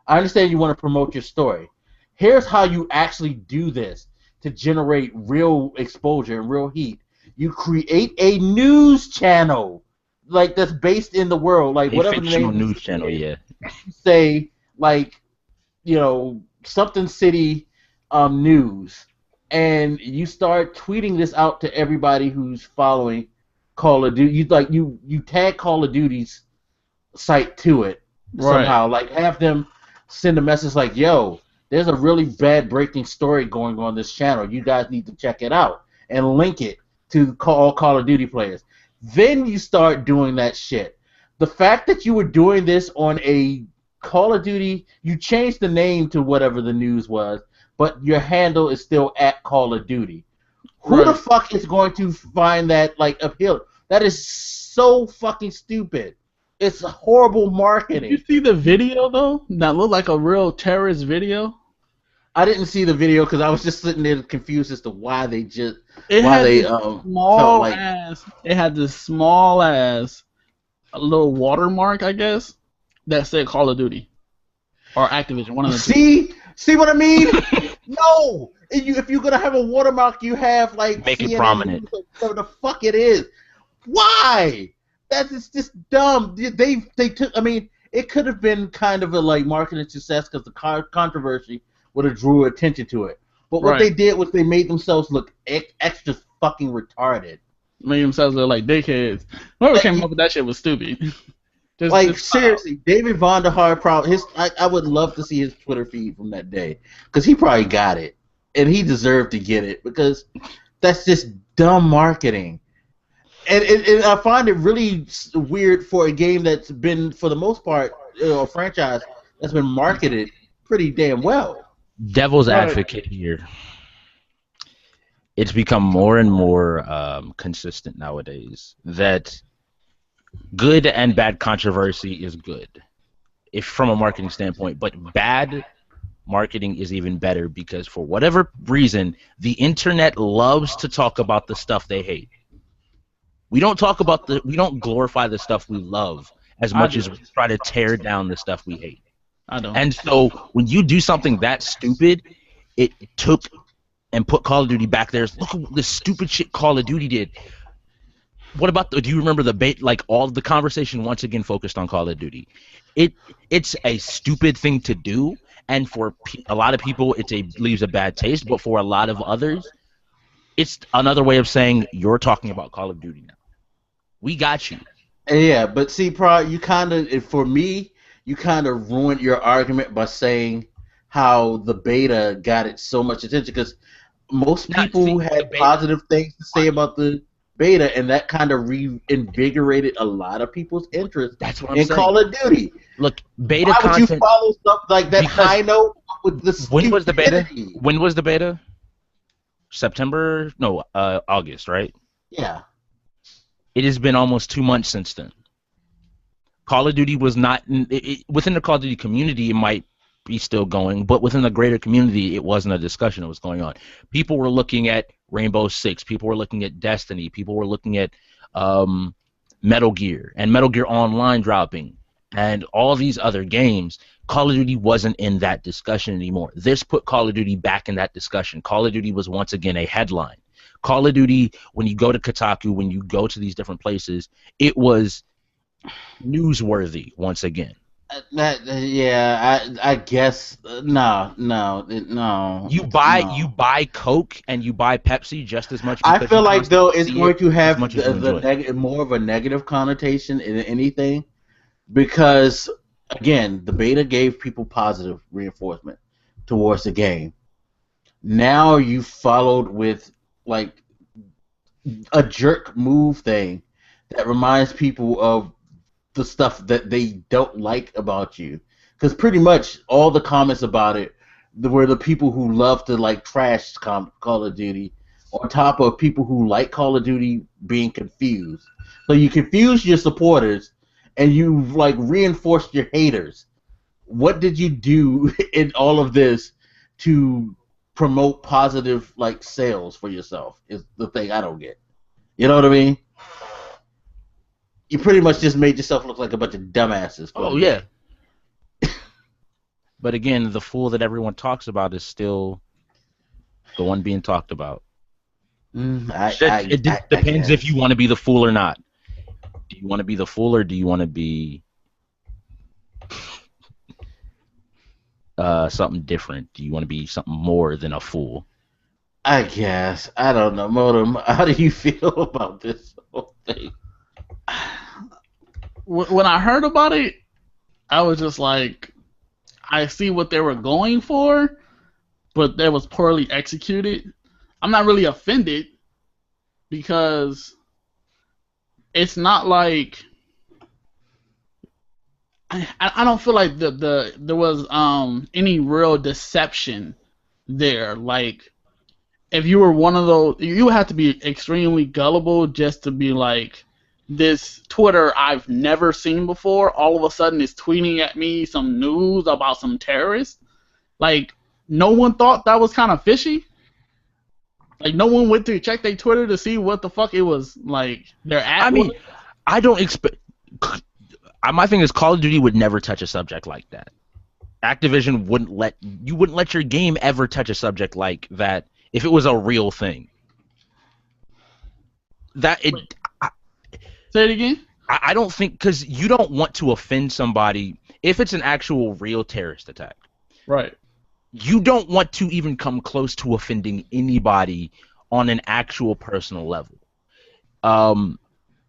I understand you want to promote your story. Here's how you actually do this to generate real exposure and real heat. You create a news channel like that's based in the world, like A whatever the fictional name news channel, yeah. say, like, something city news, and you start tweeting this out to everybody who's following Call of Duty. You tag Call of Duty's site to it Right. somehow, like have them send a message like, "Yo, there's a really bad breaking story going on this channel. You guys need to check it out," and link it to all Call of Duty players. Then you start doing that shit. The fact that you were doing this on a Call of Duty, you changed the name to whatever the news was, but your handle is still at Call of Duty. Who the Right. fuck is going to find that like appealing? That is so fucking stupid. It's horrible Did you marketing. see the video though? That looked like a real terrorist video. I didn't see the video because I was just sitting there confused as to why they It why had they this felt small like. ass. It had this small ass, a little watermark, I guess, that said Call of Duty or Activision, one of the two. See what I mean? No, if you're gonna have a watermark, you have like Make it CNN prominent. News or whatever the fuck it is. Why? That's just dumb. They took. I mean, it could have been kind of a like marketing success because the controversy would have drew attention to it. But what they Right. did was they made themselves look extra fucking retarded. Made themselves look like dickheads. Whoever came up with that shit was stupid. Like Just wow. seriously, David Vonderhaar probably I would love to see his Twitter feed from that day because he probably got it and he deserved to get it because that's just dumb marketing. And I find it really weird for a game that's been, for the most part, a franchise that's been marketed pretty damn well. Devil's Right. advocate here. It's become more and more consistent nowadays that good and bad controversy is good, if from a marketing standpoint, but bad marketing is even better because for whatever reason, the internet loves to talk about the stuff they hate. We don't glorify the stuff we love as I much do. as we try to tear down the stuff we hate. I don't. And so when you do something that stupid, it took and put Call of Duty back there. Look at the stupid shit Call of Duty did. What about do you remember the bait? Like all the conversation once again focused on Call of Duty. It's a stupid thing to do, and for a lot of people, leaves a bad taste. But for a lot of others, it's another way of saying you're talking about Call of Duty now. We got you. Yeah, but see, you kind of, for me, you kind of ruined your argument by saying how the beta got it so much attention because most people had positive things to say about the beta, and that kind of reinvigorated a lot of people's interest That's what I'm in saying. Call of Duty. Look, beta Why content. would you follow stuff like that high note with the When was the beta? stupidity? When was the beta? September? No, August, right? Yeah. It has been almost 2 months since then. Call of Duty was not within the Call of Duty community. It might be still going, but within the greater community, it wasn't a discussion that was going on. People were looking at Rainbow Six. People were looking at Destiny. People were looking at Metal Gear and Metal Gear Online dropping and all these other games. Call of Duty wasn't in that discussion anymore. This put Call of Duty back in that discussion. Call of Duty was once again a headline. Call of Duty, when you go to Kotaku, when you go to these different places, it was newsworthy once again. I guess no. You buy Coke and you buy Pepsi just as much. I feel like though it's going to have the more of a negative connotation in anything, because again, the beta gave people positive reinforcement towards the game. Now you followed with like a jerk move thing that reminds people of the stuff that they don't like about you, because pretty much all the comments about it were the people who love to like trash Call of Duty, on top of people who like Call of Duty being confused. So you confuse your supporters and you like reinforced your haters. What did you do in all of this to promote positive like sales for yourself? Is the thing I don't get. You know what I mean? You pretty much just made yourself look like a bunch of dumbasses. Oh, yeah. But again, the fool that everyone talks about is still the one being talked about. It depends if you want to be the fool or not. Do you want to be the fool or do you want to be something different? Do you want to be something more than a fool? I guess. I don't know. Modem, how do you feel about this whole thing? When I heard about it, I was just like, I see what they were going for, but that was poorly executed. I'm not really offended because it's not like I don't feel like there was any real deception there. Like, if you were one of those, you would have to be extremely gullible just to be like, this Twitter I've never seen before all of a sudden is tweeting at me some news about some terrorists. Like, no one thought that was kind of fishy. Like, no one went to check their Twitter to see what the fuck it was like their at. I mean, I don't expect. My thing is, Call of Duty would never touch a subject like that. Activision wouldn't let your game ever touch a subject like that if it was a real thing. Say it again? I don't think, because you don't want to offend somebody if it's an actual real terrorist attack. Right. You don't want to even come close to offending anybody on an actual personal level.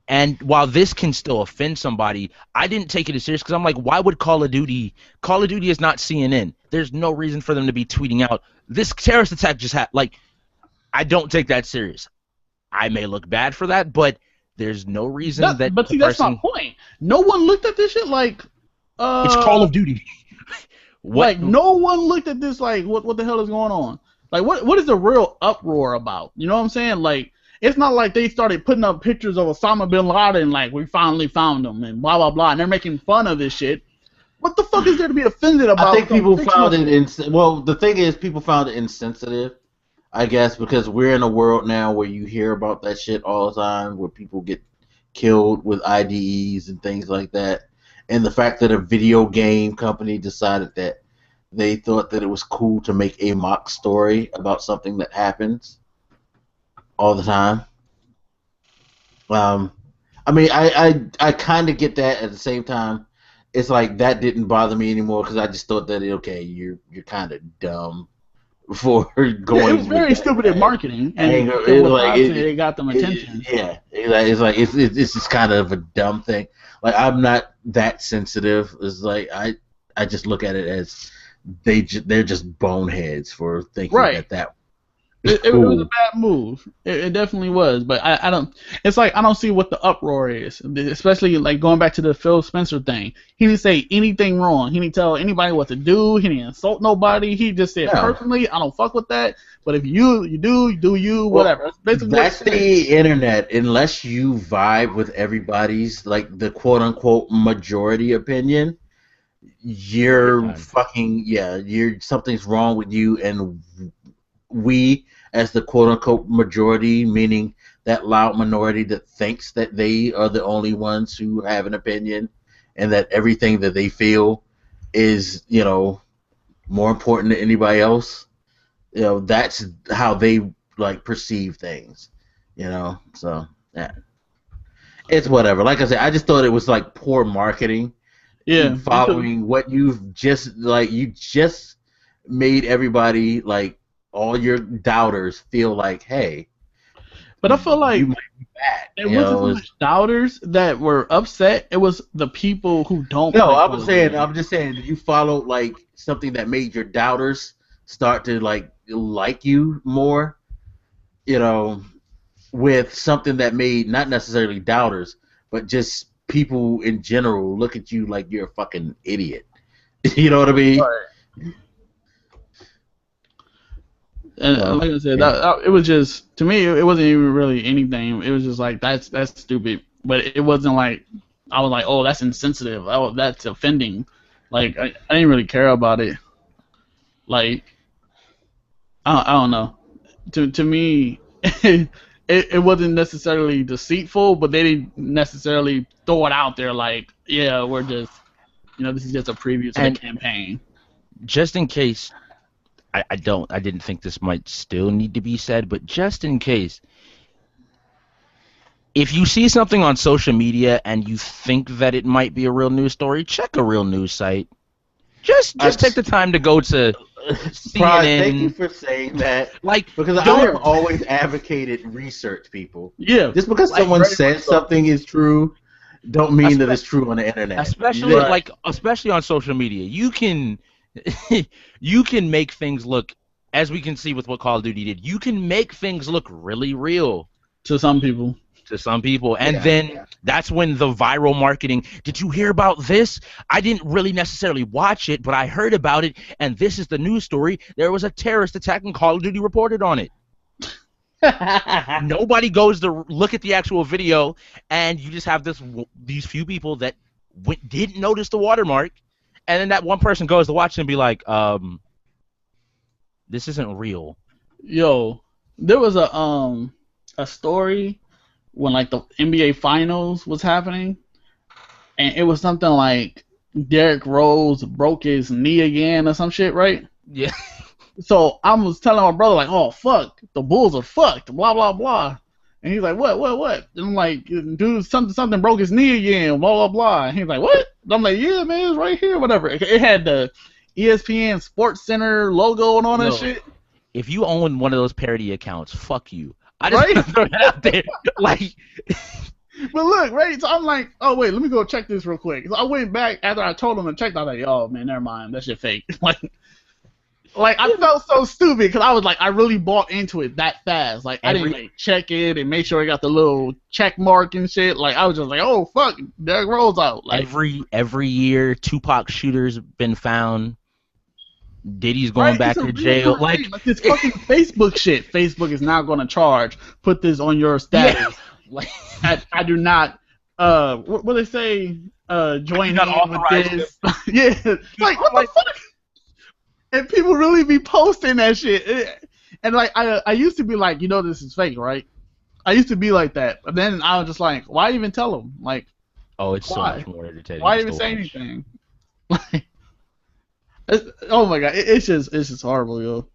And while this can still offend somebody, I didn't take it as serious because I'm like, why would Call of Duty is not CNN. There's no reason for them to be tweeting out, this terrorist attack just happened. Like, I don't take that serious. I may look bad for that, but there's no reason that. But see, that's my point. No one looked at this shit like. It's Call of Duty. Like, no one looked at this like, what the hell is going on? Like, what is the real uproar about? You know what I'm saying? Like, it's not like they started putting up pictures of Osama bin Laden, like, we finally found him, and blah blah blah, and they're making fun of this shit. What the fuck is there to be offended about? I think people found it well, the thing is, people found it insensitive. I guess because we're in a world now where you hear about that shit all the time, where people get killed with IDEs and things like that. And the fact that a video game company decided that they thought that it was cool to make a mock story about something that happens all the time. I mean, I kind of get that. At the same time, it's like that didn't bother me anymore because I just thought that, okay, you're kind of dumb for going. It was very stupid at marketing, and it got them attention. It's just kind of a dumb thing. Like, I'm not that sensitive. It's like I just look at it as they're just boneheads for thinking that. It was a bad move. It definitely was, but I don't. It's like I don't see what the uproar is, especially like going back to the Phil Spencer thing. He didn't say anything wrong. He didn't tell anybody what to do. He didn't insult nobody. He just said personally, I don't fuck with that. But if you do, whatever. That's the internet. Unless you vibe with everybody's like the quote unquote majority opinion, you're fucking you're something's wrong with you, and we as the quote unquote majority, meaning that loud minority that thinks that they are the only ones who have an opinion and that everything that they feel is, more important than anybody else. That's how they like perceive things. So yeah. It's whatever. Like I said, I just thought it was like poor marketing. Yeah. Following what you just made everybody, like all your doubters, feel like, hey. But I feel like you might be bad. It wasn't so much doubters that were upset. It was the people who don't. No, I'm just saying. You followed like something that made your doubters start to like you more. With something that made not necessarily doubters, but just people in general look at you like you're a fucking idiot. You know what I mean? Right. And like I said, it was just, to me, it wasn't even really anything. It was just like, that's stupid. But it wasn't like, I was like, oh, that's insensitive. Oh, that's offending. Like, I didn't really care about it. Like, I don't know. To me, it wasn't necessarily deceitful, but they didn't necessarily throw it out there like, yeah, we're just, this is just a preview to the campaign. Just in case, I didn't think this might still need to be said, but just in case, if you see something on social media and you think that it might be a real news story, check a real news site. Just take the time to go to CNN. Thank you for saying that. Because I have always advocated research, people. Yeah. Just because someone says something is true, don't mean that it's true on the internet. Especially on social media, you can make things look, as we can see with what Call of Duty did. You can make things look really real to some people. And then that's when the viral marketing, did you hear about this? I didn't really necessarily watch it, but I heard about it, and this is the news story. There was a terrorist attack and Call of Duty reported on it. Nobody goes to look at the actual video, and you just have these few people that didn't notice the watermark, and then that one person goes to watch it and be like, this isn't real. Yo, there was a story when like the NBA Finals was happening, and it was something like Derrick Rose broke his knee again or some shit, right? Yeah. So I was telling my brother like, oh fuck, the Bulls are fucked, blah blah blah, and he's like, what? And I'm like, dude, something broke his knee again, blah blah blah. And he's like, what? And I'm like, yeah, man, it's right here, whatever. It had the ESPN Sports Center logo and all that shit. If you own one of those parody accounts, fuck you. I just throw that out there. But look, right? So I'm like, oh wait, let me go check this real quick. So I went back after I told him to check. I was like, oh man, never mind, that shit fake. Like I felt so stupid because I was like, I really bought into it that fast. Like I didn't check it and make sure I got the little check mark and shit. Like I was just like, oh fuck, Derrick Rose out. Like every year, Tupac shooters been found. Diddy's going back to jail. Like this fucking Facebook shit. Facebook is now going to charge. Put this on your status. Yeah. I do not. What they say? Join in with this. Yeah. Like what the fuck? And people really be posting that shit. And like I used to be like, this is fake, right? I used to be like that. But then I was just like, why even tell them? Like, it's so much more entertaining. Why even say anything? Like. Oh my god, it's just horrible, yo.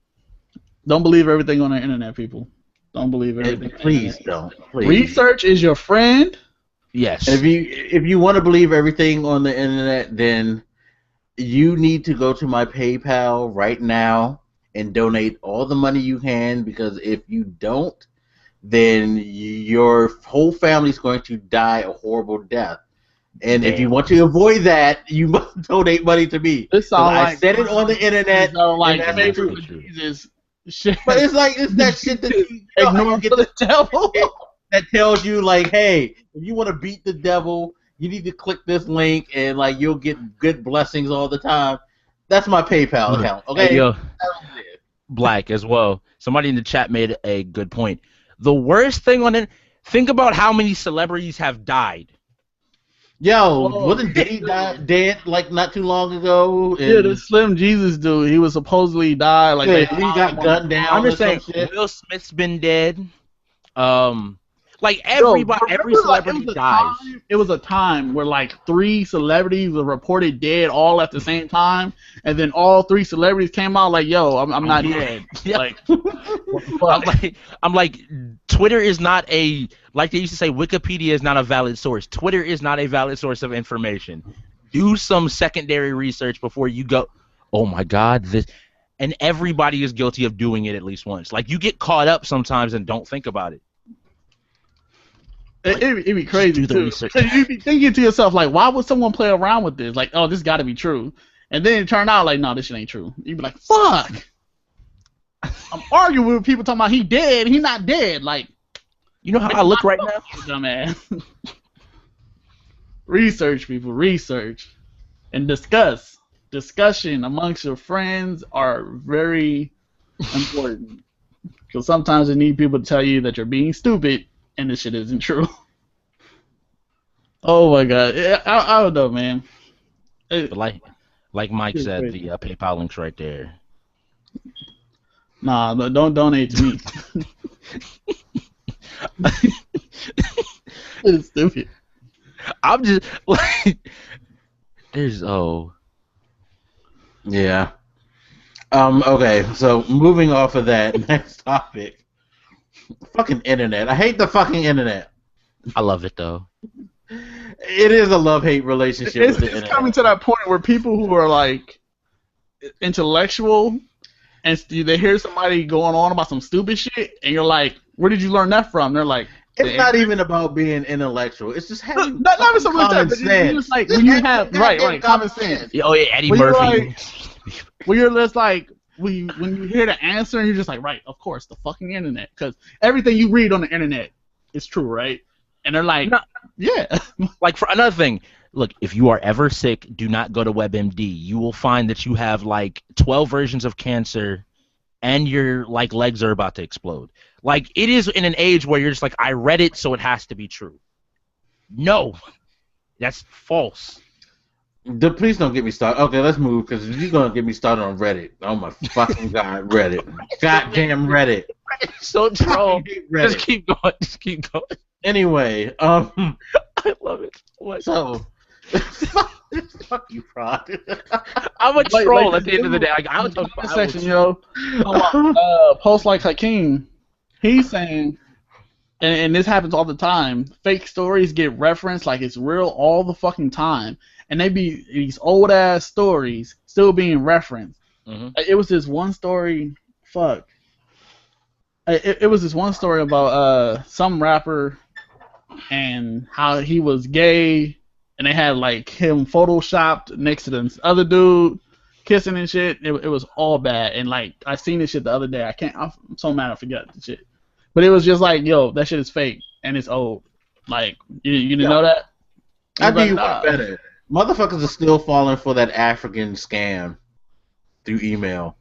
Don't believe everything on the internet, people. Don't believe everything. Please don't. Please. Research is your friend. Yes. If you want to believe everything on the internet, then you need to go to my PayPal right now and donate all the money you can, because if you don't, then your whole family is going to die a horrible death. And if you want to avoid that, you must donate money to me. I said it on the internet. Jesus shit. But it's that shit that you ignore the devil. That tells you like, hey, if you want to beat the devil, you need to click this link, and like you'll get good blessings all the time. That's my PayPal account. Okay. Hey, yo, Black as well. Somebody in the chat made a good point. The worst thing on it. Think about how many celebrities have died. Yo, Oh, wasn't Diddy dead like not too long ago? yeah, And this Slim Jesus dude, he was supposedly died. Like yeah, they he found him got on the gunned I'm down or just some saying, shit. Will Smith's been dead. Like Yo, every remember, like, celebrity dies. it was a time where like 3 celebrities were reported dead all at the same time, and then all 3 celebrities came out like, "Yo, I'm not dead." Yeah. Like, what the fuck? I'm like, Twitter is not a, like they used to say, Wikipedia is not a valid source. Twitter is not a valid source of information. Do some secondary research before you go. Oh my God, this, and everybody is guilty of doing it at least once. Like you get caught up sometimes and don't think about it. It'd be crazy do the too. research. 'Cause you'd be thinking to yourself like, "Why would someone play around with this? Like, oh, this got to be true." And then it turned out like, "No, this shit ain't true." You'd be like, "Fuck." I'm arguing with people talking about he dead. He not dead. Like, You know how I look right now? dumbass. Research, people. Research and discuss. Discussion amongst your friends are very important because sometimes you need people to tell you that you're being stupid and this shit isn't true. Oh my god, I don't know, man. But like Mike It's said, crazy. the PayPal link's right there. Nah, but don't donate to me. It's stupid. I'm just like, there's Yeah. Okay, so moving off of that, next topic. Fucking internet. I hate the fucking internet. I love it though. It is a love-hate relationship with the It's internet. coming to that point where people who are like intellectual and they hear somebody going on about some stupid shit, and you're like, "Where did you learn that from?" They're like, It's not even about being intellectual. It's just having not fucking something like that, common but sense. you just like Just when you have have right, goddamn common sense. Oh yeah, Eddie When you're Murphy. like, when you're just like when you hear the answer, and you're just like, right, of course, the fucking internet, because everything you read on the internet is true, right? And they're like, No. yeah. Like for another thing, look, if you are ever sick, do not go to WebMD. You will find that you have like 12 versions of cancer and your like legs are about to explode. Like it is in an age where you're just like, I read it, so it has to be true. No. That's false. Please don't get me started. Okay, let's move because you're gonna get me started on Reddit. Oh my fucking god, Reddit! Goddamn Reddit! So troll. Fucking hate Reddit. Just keep going. Just keep going. Anyway, I love it. What? so fuck you, Prod. I'm a Like- troll like at the end of the day. Like, I In would the talk comment about section, yo, post like Hakeem, he's saying, and this happens all the time. Fake stories get referenced like it's real all the fucking time, and they be these old ass stories still being referenced. Mhm. It was this one story. Fuck. It was this one story about some rapper and how he was gay, and they had like him photoshopped next to this other dude kissing and shit. It was all bad, and like I seen this shit the other day. I'm so mad I forgot the shit. But it was just like, yo, that shit is fake and it's old. Like you didn't know that? I do you Nah. one better. Motherfuckers are still falling for that African scam through email.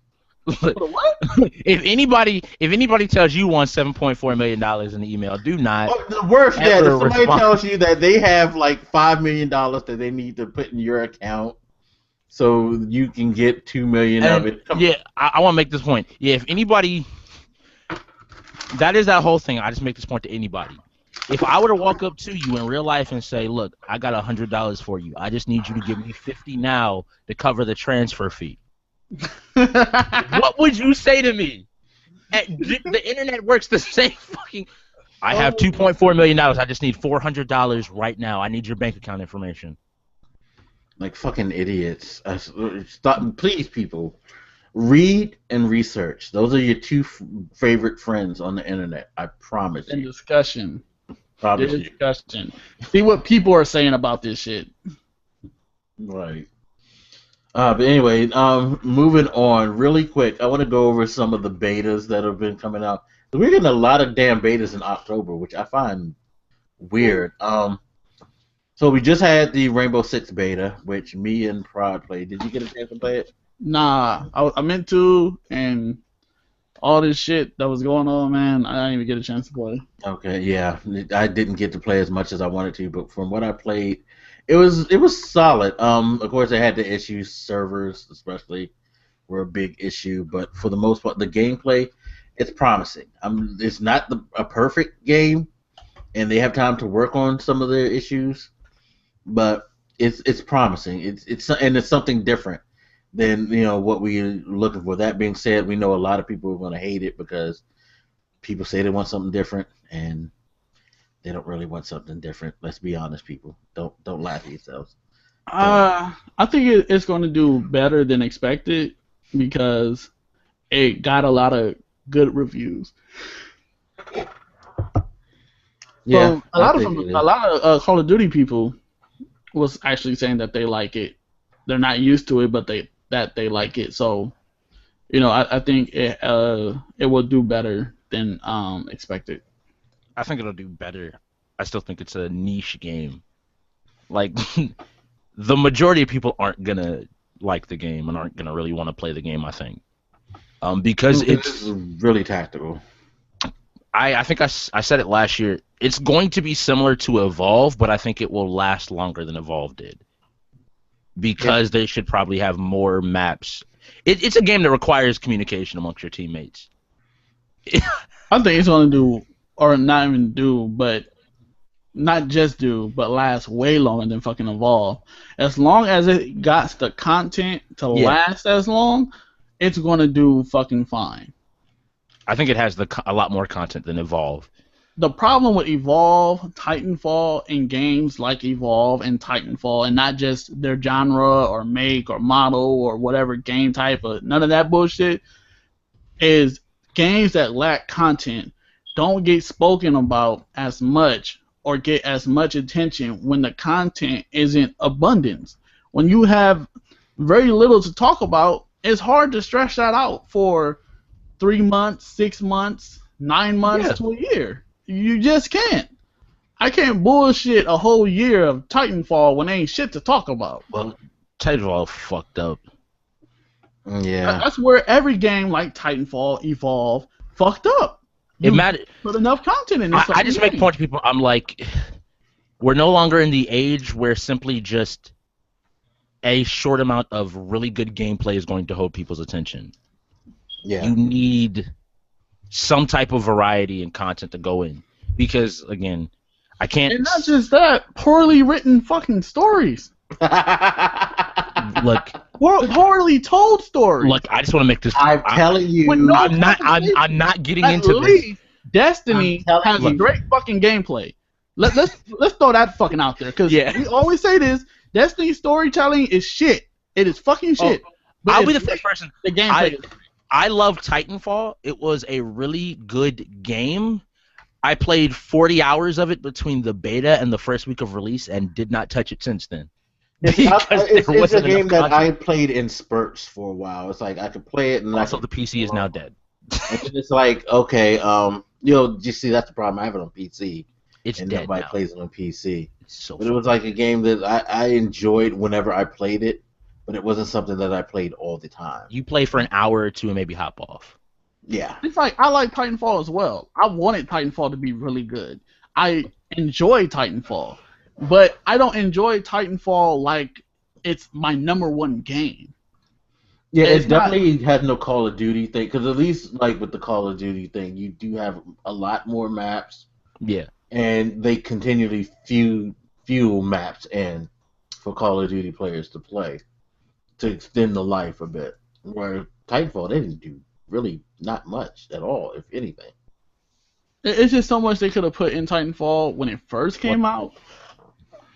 What? If anybody tells you won $7.4 million in the email, do not. Oh, the worst, yeah. If Ever somebody respond. tells you that they have like $5 million that they need to put in your account, so you can get $2 million of it. Yeah, I want to make this point. Yeah, if anybody, that is that whole thing. I just make this point to anybody. If I were to walk up to you in real life and say, "Look, I got $100 for you. I just need you to give me 50 now to cover the transfer fee," what would you say to me? The internet works the same fucking. I have $2.4 million. I just need $400 right now. I need your bank account information. Like fucking idiots. Stop, please, people. Read and research. Those are your two favorite friends on the internet. I promise And you. discussion. Promise you. Discussion. See what people are saying about this shit. Right. But anyway, moving on really quick. I want to go over some of the betas that have been coming out. We're getting a lot of damn betas in October, which I find weird. So we just had the Rainbow Six beta, which me and Prod played. Did you get a chance to play it? Nah, I meant to, and all this shit that was going on, man, I didn't even get a chance to play. Okay, yeah. I didn't get to play as much as I wanted to, but from what I played, It was solid. Of course, they had the issues. Servers, especially, were a big issue. But for the most part, the gameplay, it's promising. It's not a perfect game, and they have time to work on some of their issues. But it's promising. It's something different than what we're looking for. That being said, we know a lot of people are going to hate it because people say they want something different, and they don't really want something different. Let's be honest, people. Don't lie to yourselves. I think it's going to do better than expected because it got a lot of good reviews. Yeah, so a lot of Call of Duty people was actually saying that they like it. They're not used to it, but they like it. So, I think it will do better than expected. I think it'll do better. I still think it's a niche game. Like, the majority of people aren't gonna like the game and aren't gonna really want to play the game. I think, because it's really tactical. I think I said it last year. It's going to be similar to Evolve, but I think it will last longer than Evolve did. Because they should probably have more maps. It's a game that requires communication amongst your teammates. I think it's going to do, or not even do, but not just do, but last way longer than fucking Evolve. As long as it got the content to last as long, it's going to do fucking fine. I think it has a lot more content than Evolve. The problem with Evolve, Titanfall, and games like Evolve and Titanfall, and not just their genre or make or model or whatever game type, or none of that bullshit, is games that lack content don't get spoken about as much or get as much attention when the content isn't abundance. When you have very little to talk about, it's hard to stretch that out for 3 months, 6 months, 9 months to a year. You just can't. I can't bullshit a whole year of Titanfall when ain't shit to talk about. Well, Titanfall fucked up. Yeah. That's where every game like Titanfall, Evolve, fucked up. It mattered. Put enough content in it. I just make point to people. I'm like, we're no longer in the age where simply just a short amount of really good gameplay is going to hold people's attention. Yeah. You need some type of variety and content to go in. Because, again, I can't... And not just that, poorly written fucking stories. Look... Poorly told stories. Look, I just want to make this... I'm telling you... I'm not getting into this. Destiny has a great fucking gameplay. Let's throw that fucking out there. Because we always say this, Destiny storytelling is shit. It is fucking shit. But I'll be the first person... The gameplay I love Titanfall. It was a really good game. I played 40 hours of it between the beta and the first week of release and did not touch it since then. It's a game that I played in spurts for a while. It's like I could play it and also the PC is now dead. And it's like, okay, you see that's the problem. I have it on PC. It's and dead nobody now. plays it on PC. But it was like a game that I enjoyed whenever I played it. But it wasn't something that I played all the time. You play for an hour or two and maybe hop off. Yeah. It's like, I like Titanfall as well. I wanted Titanfall to be really good. I enjoy Titanfall. But I don't enjoy Titanfall like it's my #1 game. Yeah, it definitely has no Call of Duty thing. Because at least, like, with the Call of Duty thing, you do have a lot more maps. Yeah. And they continually fuel maps in for Call of Duty players to play. To extend the life a bit. Where Titanfall, they didn't do really not much at all, if anything. It's just so much they could have put in Titanfall when it first came out.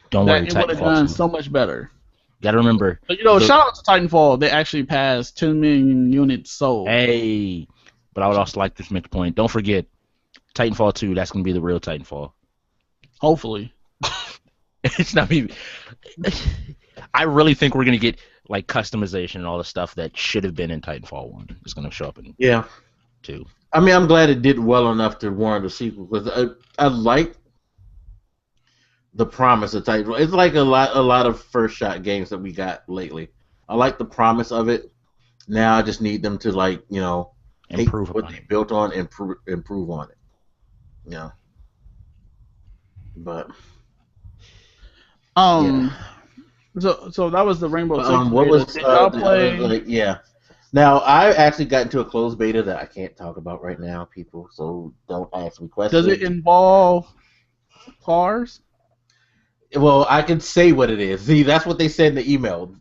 Don't worry, it would have done so much better. You gotta remember. But, shout out to Titanfall. They actually passed 10 million units sold. Hey, but I would also like to make a point. Don't forget, Titanfall 2, that's gonna be the real Titanfall. Hopefully. It's not me. I really think we're gonna get like customization and all the stuff that should have been in Titanfall 1 is going to show up in 2. I mean, I'm glad it did well enough to warrant a sequel because I like the promise of Titanfall. It's like a lot of first shot games that we got lately. I like the promise of it. Now I just need them to improve what they built on, improve on it. But Um, so that was the Rainbow Six What beta. was Did y'all the other play? like? Yeah. Now I actually got into a closed beta that I can't talk about right now, people. So don't ask me Does it questions. involve cars? Well, I can say what it is. See, that's what they said in the email.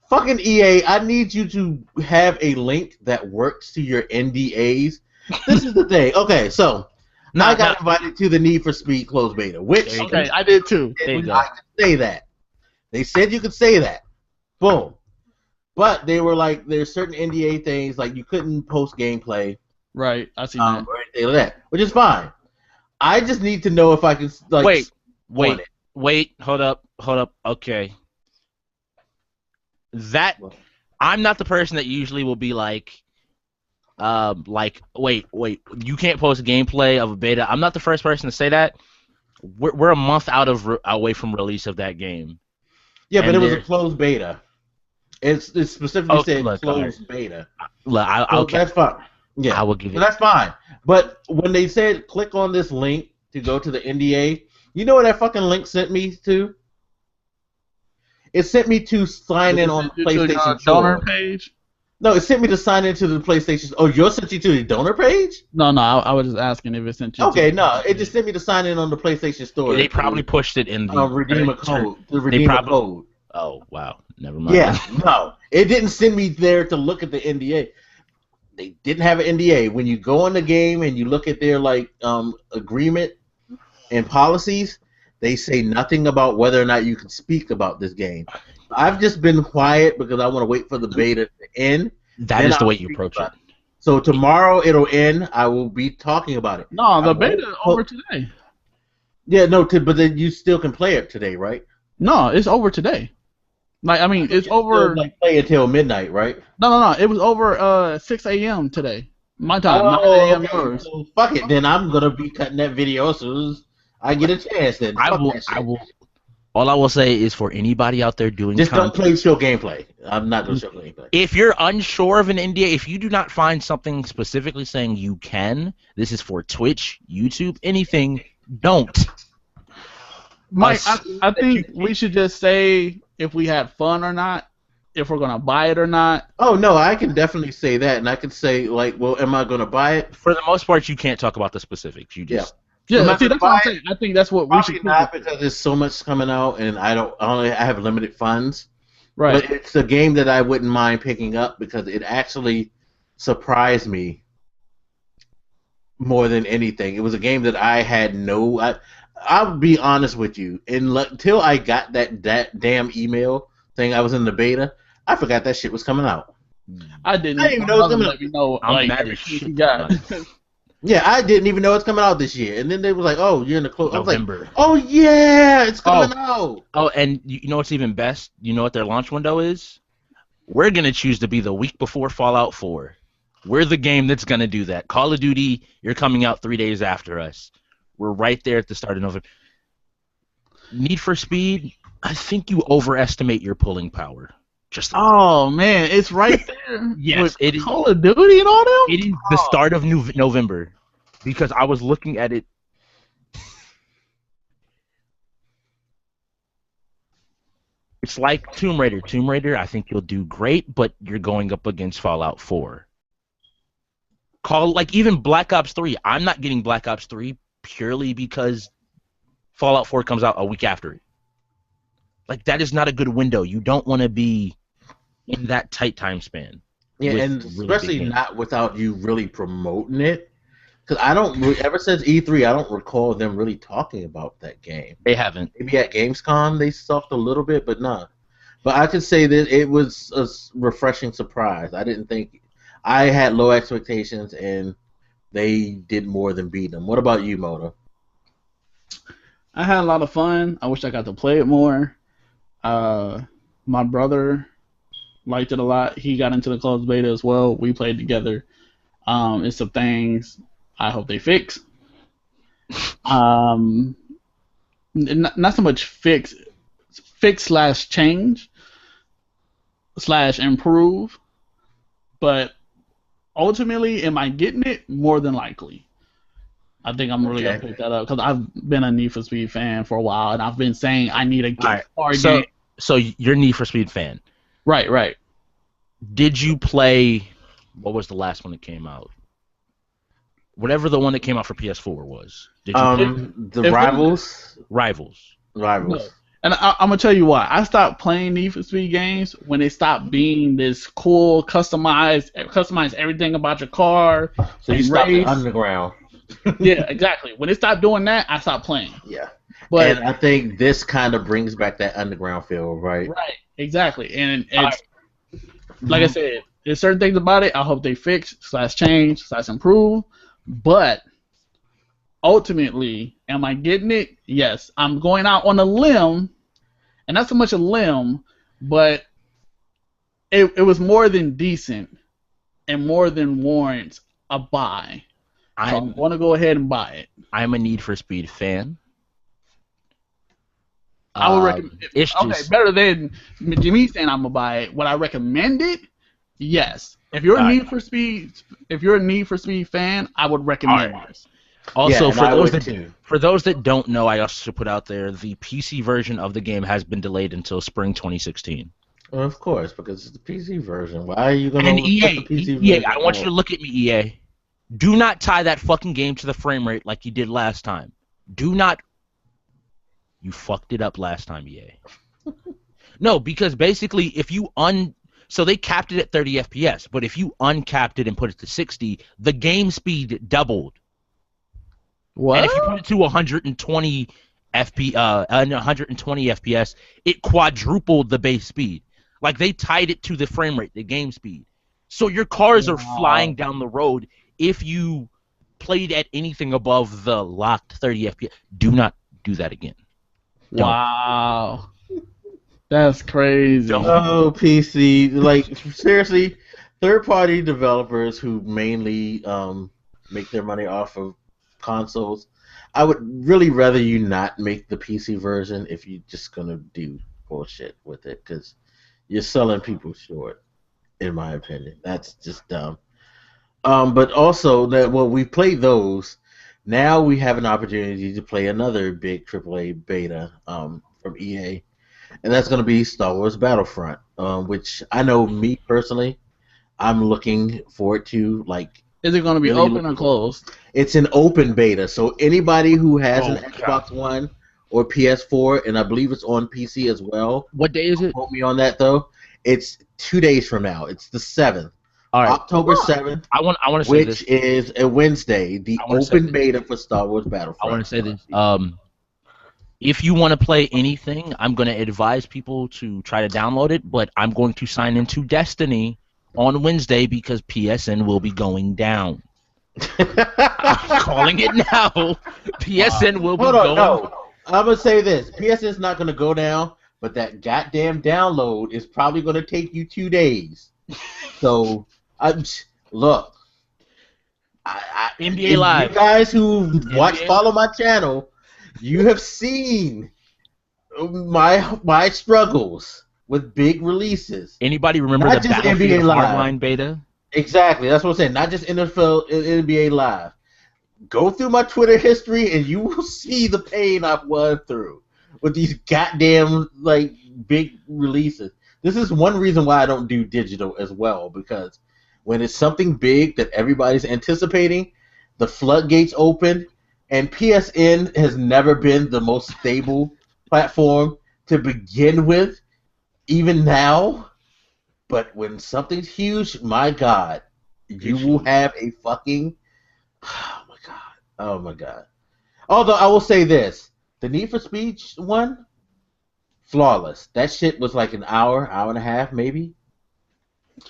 Fucking EA, I need you to have a link that works to your NDAs. This is the thing. Okay, so I got invited to the Need for Speed closed beta, which Okay, I did too. There you go. I could say that. They said you could say that. Boom. But they were like, there's certain NDA things, like you couldn't post gameplay Right, I seen that. or anything like that, which is fine. I just need to know if I can, like, Wait, hold up. Okay. I'm not the person that usually will be like, wait, you can't post gameplay of a beta. I'm not the first person to say that. We're a month away from release of that game. Yeah, but it was a closed beta. It specifically said closed beta. Look, that's fine. Yeah, I will give it. That's fine. But when they said click on this link to go to the NDA, you know what that fucking link sent me to? It sent me to sign in on the PlayStation donor page. No, it sent me to sign into the PlayStation. Oh, yours sent you to the donor page? No, I was just asking if it sent you. Okay, no, it just sent me to sign in on the PlayStation Store. They probably pushed it in the redeem a code. The redeem a code. Oh wow, never mind. Yeah, no, it didn't send me there to look at the NDA. They didn't have an NDA. When you go in the game and you look at their agreement and policies, they say nothing about whether or not you can speak about this game. I've just been quiet because I want to wait for the beta to end. That is the way you approach it. So tomorrow it'll end. I will be talking about it. No, the beta over today. Yeah, no, but then you still can play it today, right? No, it's over today. Like, I mean, it's over. Still, play until midnight, right? No. It was over 6 a.m. today. My time, 9 a.m. yours. So fuck it, then I'm gonna be cutting that video as soon as I get a chance. Then I will. All I will say is for anybody out there doing just don't show gameplay. I'm not gonna show gameplay. If you're unsure of an NDA, if you do not find something specifically saying you can, this is for Twitch, YouTube, anything, don't. Mike, I think we should just say if we had fun or not, if we're gonna buy it or not. Oh no, I can definitely say that, and I can say well, am I gonna buy it? For the most part, you can't talk about the specifics. You just yeah. See, that's what I'm saying. I think that's what we should. Not because there's so much coming out, and I have limited funds. Right. But it's a game that I wouldn't mind picking up because it actually surprised me more than anything. It was a game that I had I'll be honest with you. Until I got that damn email saying I was in the beta, I forgot that shit was coming out. I didn't even know it was coming out. I'm mad as shit. Yeah, I didn't even know it's coming out this year. And then they was like, oh, you're in the close. November. I was like, oh, yeah, it's coming out. Oh, and you know what's even best? You know what their launch window is? We're going to choose to be the week before Fallout 4. We're the game that's going to do that. Call of Duty, you're coming out 3 days after us. We're right there at the start of November. Need for Speed, I think you overestimate your pulling power. Oh man, it's right there. Yes, it is. Call of Duty and all that. It is the start of November, because I was looking at it. It's like Tomb Raider. Tomb Raider, I think you'll do great, but you're going up against Fallout 4. Even Black Ops 3. I'm not getting Black Ops 3 purely because Fallout 4 comes out a week after it. That is not a good window. You don't want to be in that tight time span. Yeah, and especially not without you really promoting it. Because ever since E3, I don't recall them really talking about that game. They haven't. Maybe at Gamescom they talked a little bit, but not. But I could say that it was a refreshing surprise. I had low expectations, and they did more than beat them. What about you, Moto? I had a lot of fun. I wish I got to play it more. My brother liked it a lot. He got into the closed beta as well. We played together. It's some things I hope they fix. Not so much fix / change / improve, but ultimately, am I getting it? More than likely. I think I'm really gonna Okay. pick that up because I've been a Need for Speed fan for a while, and I've been saying I need a All right. hard So, game. so you're a Need for Speed fan. Right. Did you play? What was the last one that came out? Whatever the one that came out for PS4 was. Did you play The If Rivals. Rivals? No. And I'm gonna tell you why. I stopped playing Need for Speed games when they stopped being this cool, customize everything about your car. So you and stopped race. at Underground. Yeah, exactly. When they stopped doing that, I stopped playing. Yeah. But And I think this kind of brings back that Underground feel, right? right, exactly. And it's like I said, there's certain things about it I hope they fix / change / improve. But ultimately, am I getting it? Yes. I'm going out on a limb, and not so much a limb, but it was more than decent and more than warrants a buy. So I'm going to go ahead and buy it. I'm a Need for Speed fan. I would recommend it. It's Okay, just better than Jimmy saying I'm gonna buy it. Would I recommend it? Yes. If you're a Alright. Need for Speed fan, I would recommend this. also Yeah, for those that don't know, I also should put out there the PC version of the game has been delayed until spring 2016. Well, of course, because it's the PC version. Why are you gonna And put EA, the PC EA, version I want you out? to look at me, EA. Do not tie that fucking game to the frame rate like you did last time. Do not. You fucked it up last time, EA. No, because basically, if you so they capped it at 30 FPS, but if you uncapped it and put it to 60, the game speed doubled. What? And if you put it to 120 FPS, it quadrupled the base speed. Like they tied it to the frame rate, the game speed. So your cars are flying down the road if you played at anything above the locked 30 FPS. Do not do that again. Don't. Wow. That's crazy. Oh, PC! Like seriously, third-party developers who mainly make their money off of consoles. I would really rather you not make the PC version if you're just gonna do bullshit with it, because you're selling people short. In my opinion, that's just dumb. But also that we played those. Now we have an opportunity to play another big AAA beta from EA, and that's going to be Star Wars Battlefront, which I know me personally, I'm looking forward to. Like, Is it going to be really open or closed? it's an open beta, so anybody who has an Xbox One or PS4, and I believe it's on PC as well. What day is it? Quote me on that though. It's 2 days from now. It's the 7th. All right. October 7th, I want to say which this. is a Wednesday, the open beta for Star Wars Battlefront. I want to say this. If you want to play anything, I'm going to advise people to try to download it, but I'm going to sign into Destiny on Wednesday because PSN will be going down. I'm calling it now. PSN will be Hold going on, no. I'm going to say this. PSN's not going to go down, but that goddamn download is probably going to take you 2 days. So, look. NBA Live. You guys who follow my channel, you have seen my struggles with big releases. Anybody remember Not the just Battlefield NBA Live. Hardline beta? Exactly, that's what I'm saying. Not just NBA Live. Go through my Twitter history and you will see the pain I've went through with these goddamn big releases. This is one reason why I don't do digital as well, because when it's something big that everybody's anticipating, the floodgates open, and PSN has never been the most stable platform to begin with, even now. But when something's huge, my God, you will have a fucking... Oh my God. Although I will say this, the Need for Speed one, flawless. That shit was like an hour and a half, maybe.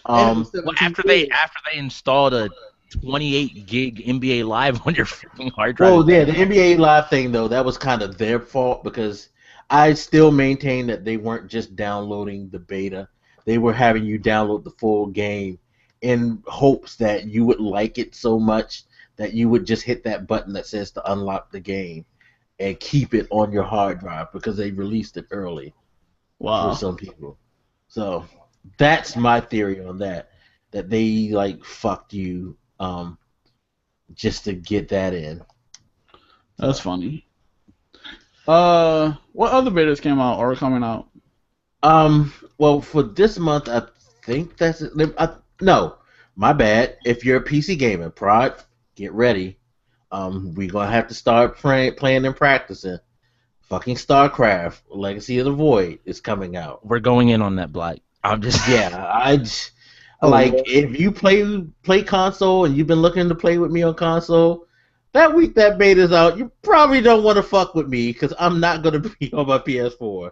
Well, after they installed a 28 gig NBA Live on your freaking hard drive. Well, yeah, the NBA Live thing though, that was kind of their fault, because I still maintain that they weren't just downloading the beta; they were having you download the full game in hopes that you would like it so much that you would just hit that button that says to unlock the game and keep it on your hard drive, because they released it early for some people. So that's my theory on that they fucked you just to get that in. That's funny. What other betas came out or are coming out? Well, for this month, I think that's it. No, my bad. If you're a PC gamer, Prod, get ready. We're gonna have to start playing and practicing. Fucking StarCraft, Legacy of the Void is coming out. We're going in on that, Black. I'm just Like if you play console and you've been looking to play with me on console, that week that beta's out, you probably don't want to fuck with me because I'm not gonna be on my PS4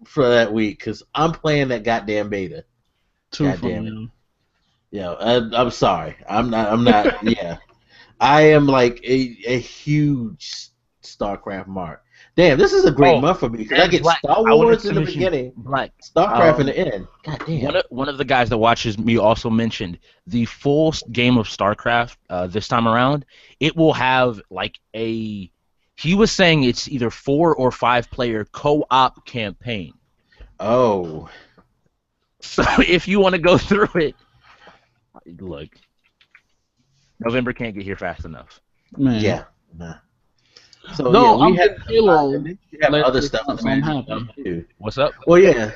for that week because I'm playing that goddamn beta. God damn it. Yeah, I'm sorry. I'm not. Yeah, I am like a huge StarCraft mark. Damn, this is a great month for me because I get Black, Star Wars in the beginning, Black, StarCraft in the end. God damn. One of the guys that watches me also mentioned the full game of StarCraft this time around. It will have like a. He was saying it's either 4 or 5 player co-op campaign. Oh. So if you want to go through it, look, November can't get here fast enough. Man. Yeah. Nah. So no, yeah, I'm getting Halo. have other stuff, so I'm happy. Too. What's up? Well, yeah.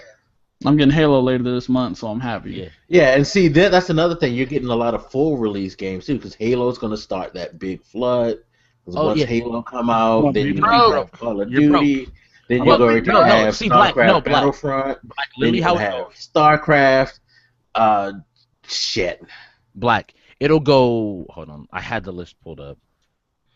I'm getting Halo later this month, so I'm happy. Yeah. Yeah, and see that's another thing. You're getting a lot of full release games too, because Halo's going to start that big flood. Once Halo come out, then you have Call of Duty, then you're going to have StarCraft Battlefront, then you have StarCraft. Shit. Black. It'll go. Hold on. I had the list pulled up.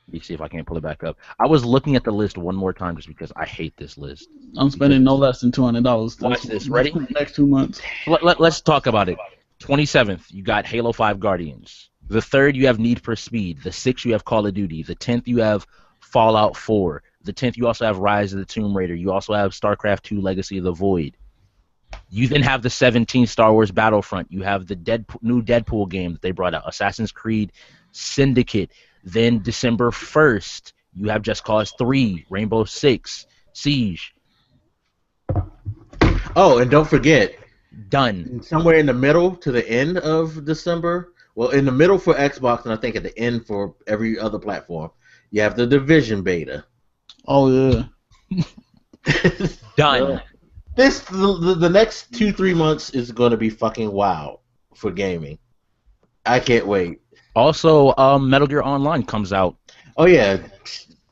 Let me see if I can't pull it back up. I was looking at the list one more time just because I hate this list. I'm spending no less than $200. Watch this. Ready? Next 2 months. Let's talk about it. 27th, you got Halo 5 Guardians. The 3rd, you have Need for Speed. The 6th, you have Call of Duty. The 10th, you have Fallout 4. The 10th, you also have Rise of the Tomb Raider. You also have StarCraft 2 Legacy of the Void. You then have the 17th Star Wars Battlefront. You have the new Deadpool game that they brought out, Assassin's Creed Syndicate. Then December 1st, you have Just Cause 3, Rainbow Six, Siege. Oh, and don't forget, done. Somewhere in the middle to the end of December, well, in the middle for Xbox, and I think at the end for every other platform, you have the Division beta. Oh yeah. Done. The next 2-3 months is going to be fucking wild for gaming. I can't wait. Also, Metal Gear Online comes out. Oh yeah,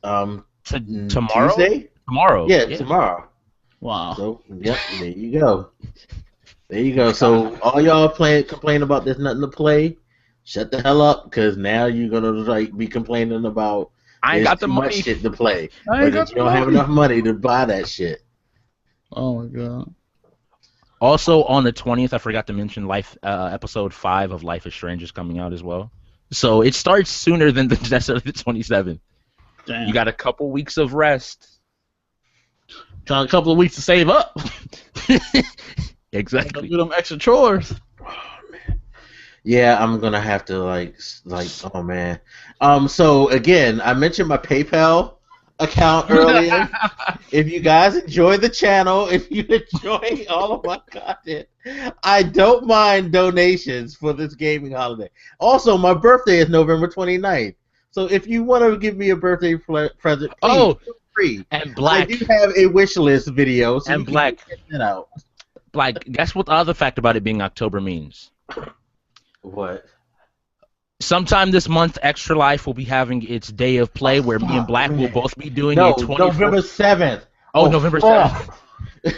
tomorrow. Tuesday? Tomorrow. Yeah, tomorrow. Wow. So yep, there you go. There you go. So all y'all complain about there's nothing to play. Shut the hell up, because now you're gonna like be complaining about I ain't got the money. much shit to play. I ain't But got you don't have enough money to buy that shit. Oh my god. Also on the 20th, I forgot to mention episode 5 of Life is Strange is coming out as well. So it starts sooner than the 27th. Damn. You got a couple weeks of rest. Got a couple of weeks to save up. Exactly. Do them extra chores. Yeah, I'm gonna have to like oh man. So again, I mentioned my PayPal account earlier. If you guys enjoy the channel, if you enjoy all of my content, I don't mind donations for this gaming holiday. Also, my birthday is November 29th. So if you want to give me a birthday present, please, feel free. And Black. I do have a wish list video. So and Black. Check that out. Black, guess what the other fact about it being October means? What? Sometime this month, Extra Life will be having its day of play where me and Black will both be doing a 24... November 7th. Oh, November 7th.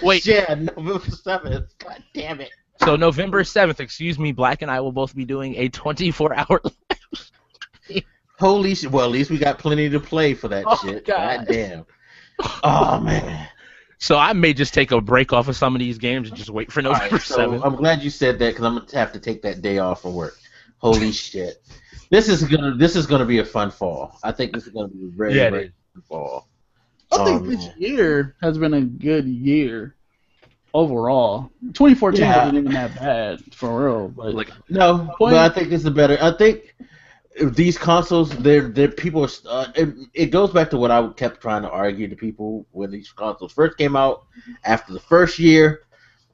Wait. Yeah, November 7th. God damn it. So November 7th, excuse me, Black and I will both be doing a 24-hour live. Holy shit. Well, at least we got plenty to play for that shit. God damn. Oh, man. So I may just take a break off of some of these games and just wait for November 7th. I'm glad you said that because I'm going to have to take that day off from work. Holy shit. This is gonna be a fun fall. I think this is gonna be a very fun fall. I think this year has been a good year overall. 2014 wasn't even that bad for real. But but I think this is better. I think these consoles, they're people. It goes back to what I kept trying to argue to people when these consoles first came out after the first year,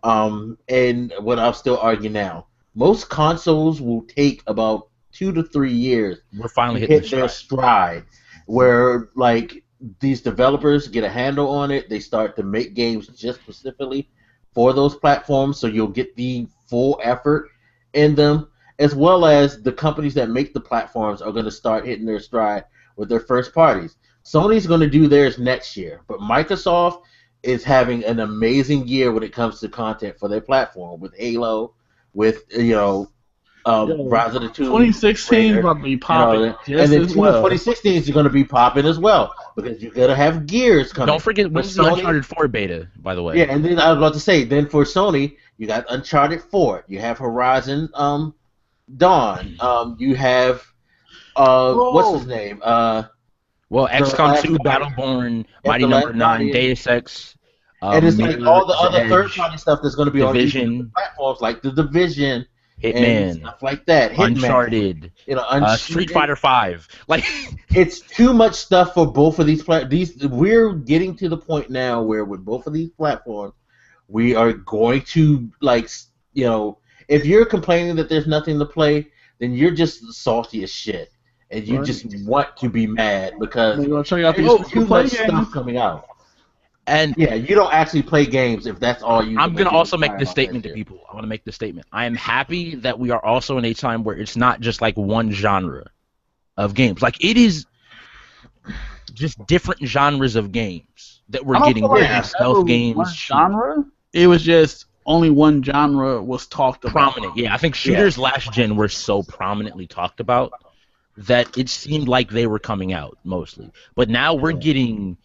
and what I'll still argue now. Most consoles will take about 2 to 3 years. We're finally hitting their stride. where like these developers get a handle on it. They start to make games just specifically for those platforms, so you'll get the full effort in them, as well as the companies that make the platforms are going to start hitting their stride with their first parties. Sony's going to do theirs next year, but Microsoft is having an amazing year when it comes to content for their platform with Halo, with Rise of the Tomb 2016 is Raider, about to be popping and just then as well. 2016 is going to be popping as well because you're going to have Gears coming. Don't forget when's the Uncharted 4 beta, by the way. Yeah, and then I was about to say, then for Sony, you got Uncharted 4, you have Horizon Dawn, you have what's his name? Well, XCOM 2, Guardian. Battleborn, Yeah, Mighty The Number Last 9, Guardian. Deus Ex, And it's like all the other Edge, third-party stuff that's going to be on these Division, platforms, like The Division, and Hitman, stuff like that. Hitman, Uncharted, Street Fighter 5. Like, it's too much stuff for both of these we're getting to the point now where with both of these platforms, we are going to if you're complaining that there's nothing to play, then you're just salty as shit, and you just want to be mad because I'll show you out there's too much stuff coming out. And yeah, you don't actually play games if that's all you. I'm going to also make this statement to people. I want to make this statement. I am happy that we are also in a time where it's not just like one genre of games. Like, it is just different genres of games that we're getting. Stealth games. One genre? It was just only one genre was talked about. Prominent, yeah. I think shooters last gen were so prominently talked about that it seemed like they were coming out mostly. But now we're getting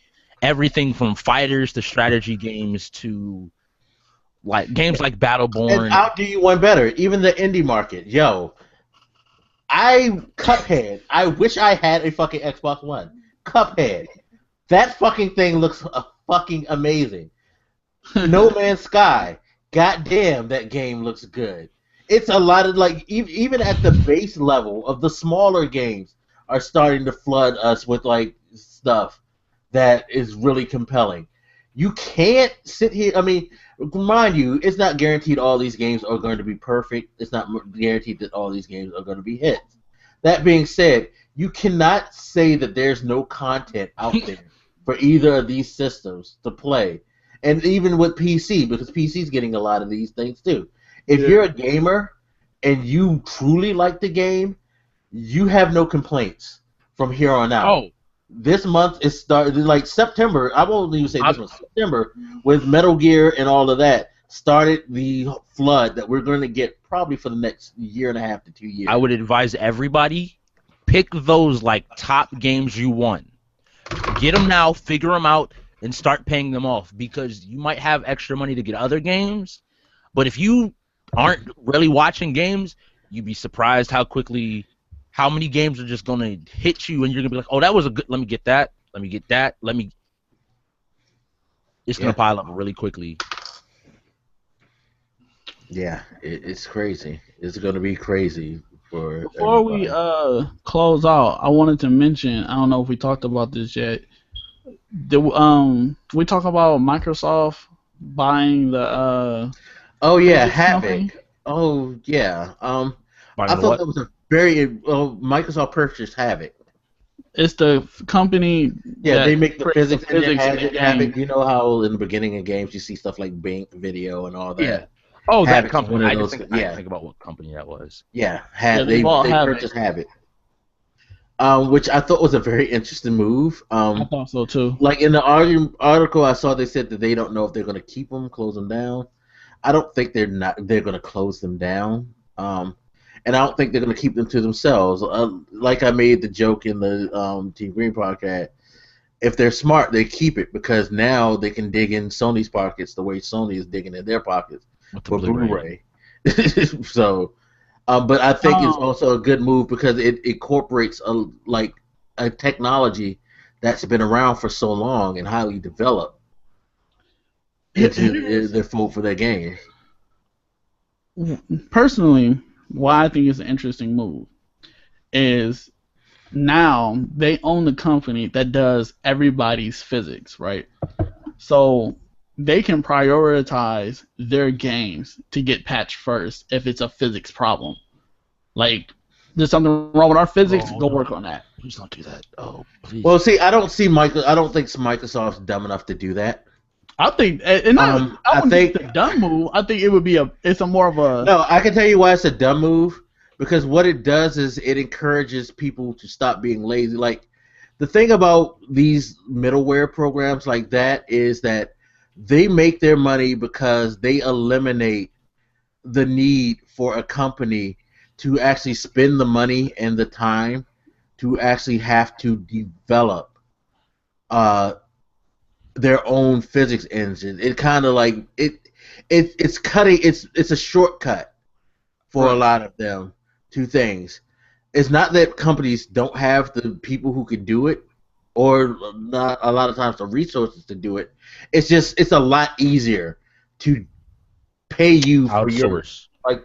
everything from fighters to strategy games to like games like Battleborn. And I'll do you one better. Even the indie market, Cuphead. I wish I had a fucking Xbox One. Cuphead. That fucking thing looks fucking amazing. No Man's Sky. Goddamn, that game looks good. It's a lot of even at the base level of the smaller games are starting to flood us with stuff that is really compelling. You can't sit here. I mean, mind you, it's not guaranteed all these games are going to be perfect. It's not guaranteed that all these games are going to be hits. That being said, you cannot say that there's no content out there for either of these systems to play. And even with PC, because PC's getting a lot of these things too. If you're a gamer and you truly like the game, you have no complaints from here on out. Oh. This month is started September. I won't even say this month. September, with Metal Gear and all of that, started the flood that we're going to get probably for the next year and a half to 2 years. I would advise everybody, pick those top games you want. Get them now, figure them out, and start paying them off, because you might have extra money to get other games, but if you aren't really watching games, you'd be surprised how many games are just going to hit you, and you're going to be like, oh, that was a good, let me get that, it's going to pile up really quickly. Yeah, it's crazy. It's going to be crazy for Before we close out, I wanted to mention, I don't know if we talked about this yet, we talk about Microsoft buying the Havoc. company? Oh yeah. I thought that was a very Microsoft purchased Havoc. It's the company. Yeah, they make the physics game. Havoc. You know how in the beginning of games you see stuff like Bink Video and all that. Yeah. Oh, Havoc that company. I those, didn't think about what company that was. Yeah, they they purchased Havoc. Which I thought was a very interesting move. I thought so too. Like in the article I saw, they said that they don't know if they're going to keep them, close them down. I don't think they're going to close them down. And I don't think they're going to keep them to themselves. Like I made the joke in the Team Green podcast, if they're smart, they keep it, because now they can dig in Sony's pockets the way Sony is digging in their pockets for Blu-ray. So. But I think it's also a good move because it incorporates a technology that's been around for so long and highly developed into their fold for their games. Personally, why I think it's an interesting move is now they own the company that does everybody's physics, right? So they can prioritize their games to get patched first if it's a physics problem. Like, there's something wrong with our physics, Oh, go no. work on that. Please don't do that. Oh, please. Well, see, I don't think Microsoft's dumb enough to do that. I think, and I wouldn't think it's a dumb move. I think it would be it's a more of a. No, I can tell you why it's a dumb move. Because what it does is it encourages people to stop being lazy. Like, the thing about these middleware programs like that is that they make their money because they eliminate the need for a company to actually spend the money and the time to actually have to develop their own physics engine. It kind of like it's cutting. It's a shortcut for a lot of them to things. It's not that companies don't have the people who could do it, or not a lot of times the resources to do it. It's just it's a lot easier to pay you for your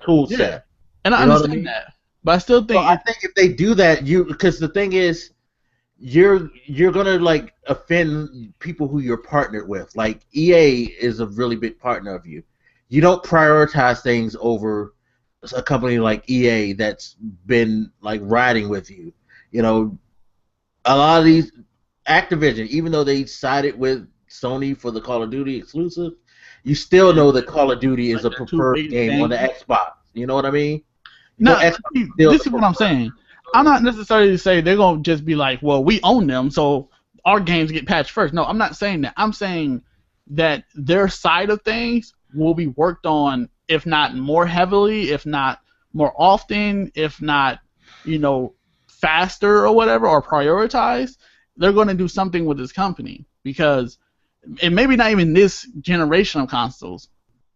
tool set. And I understand that, but I still think I think if they do that, because the thing is, you're gonna like offend people who you're partnered with. Like EA is a really big partner of you. You don't prioritize things over a company like EA that's been like riding with you. You know, a lot of these Activision, even though they sided with Sony for the Call of Duty exclusive, you still know that Call of Duty is a preferred game on the Xbox. You know what I mean? No, this is what I'm saying. I'm not necessarily saying they're gonna just be like, well, we own them, so our games get patched first. No, I'm not saying that. I'm saying that their side of things will be worked on, if not more heavily, if not more often, if not, faster or whatever, or prioritized. They're going to do something with this company, because it maybe not even this generation of consoles.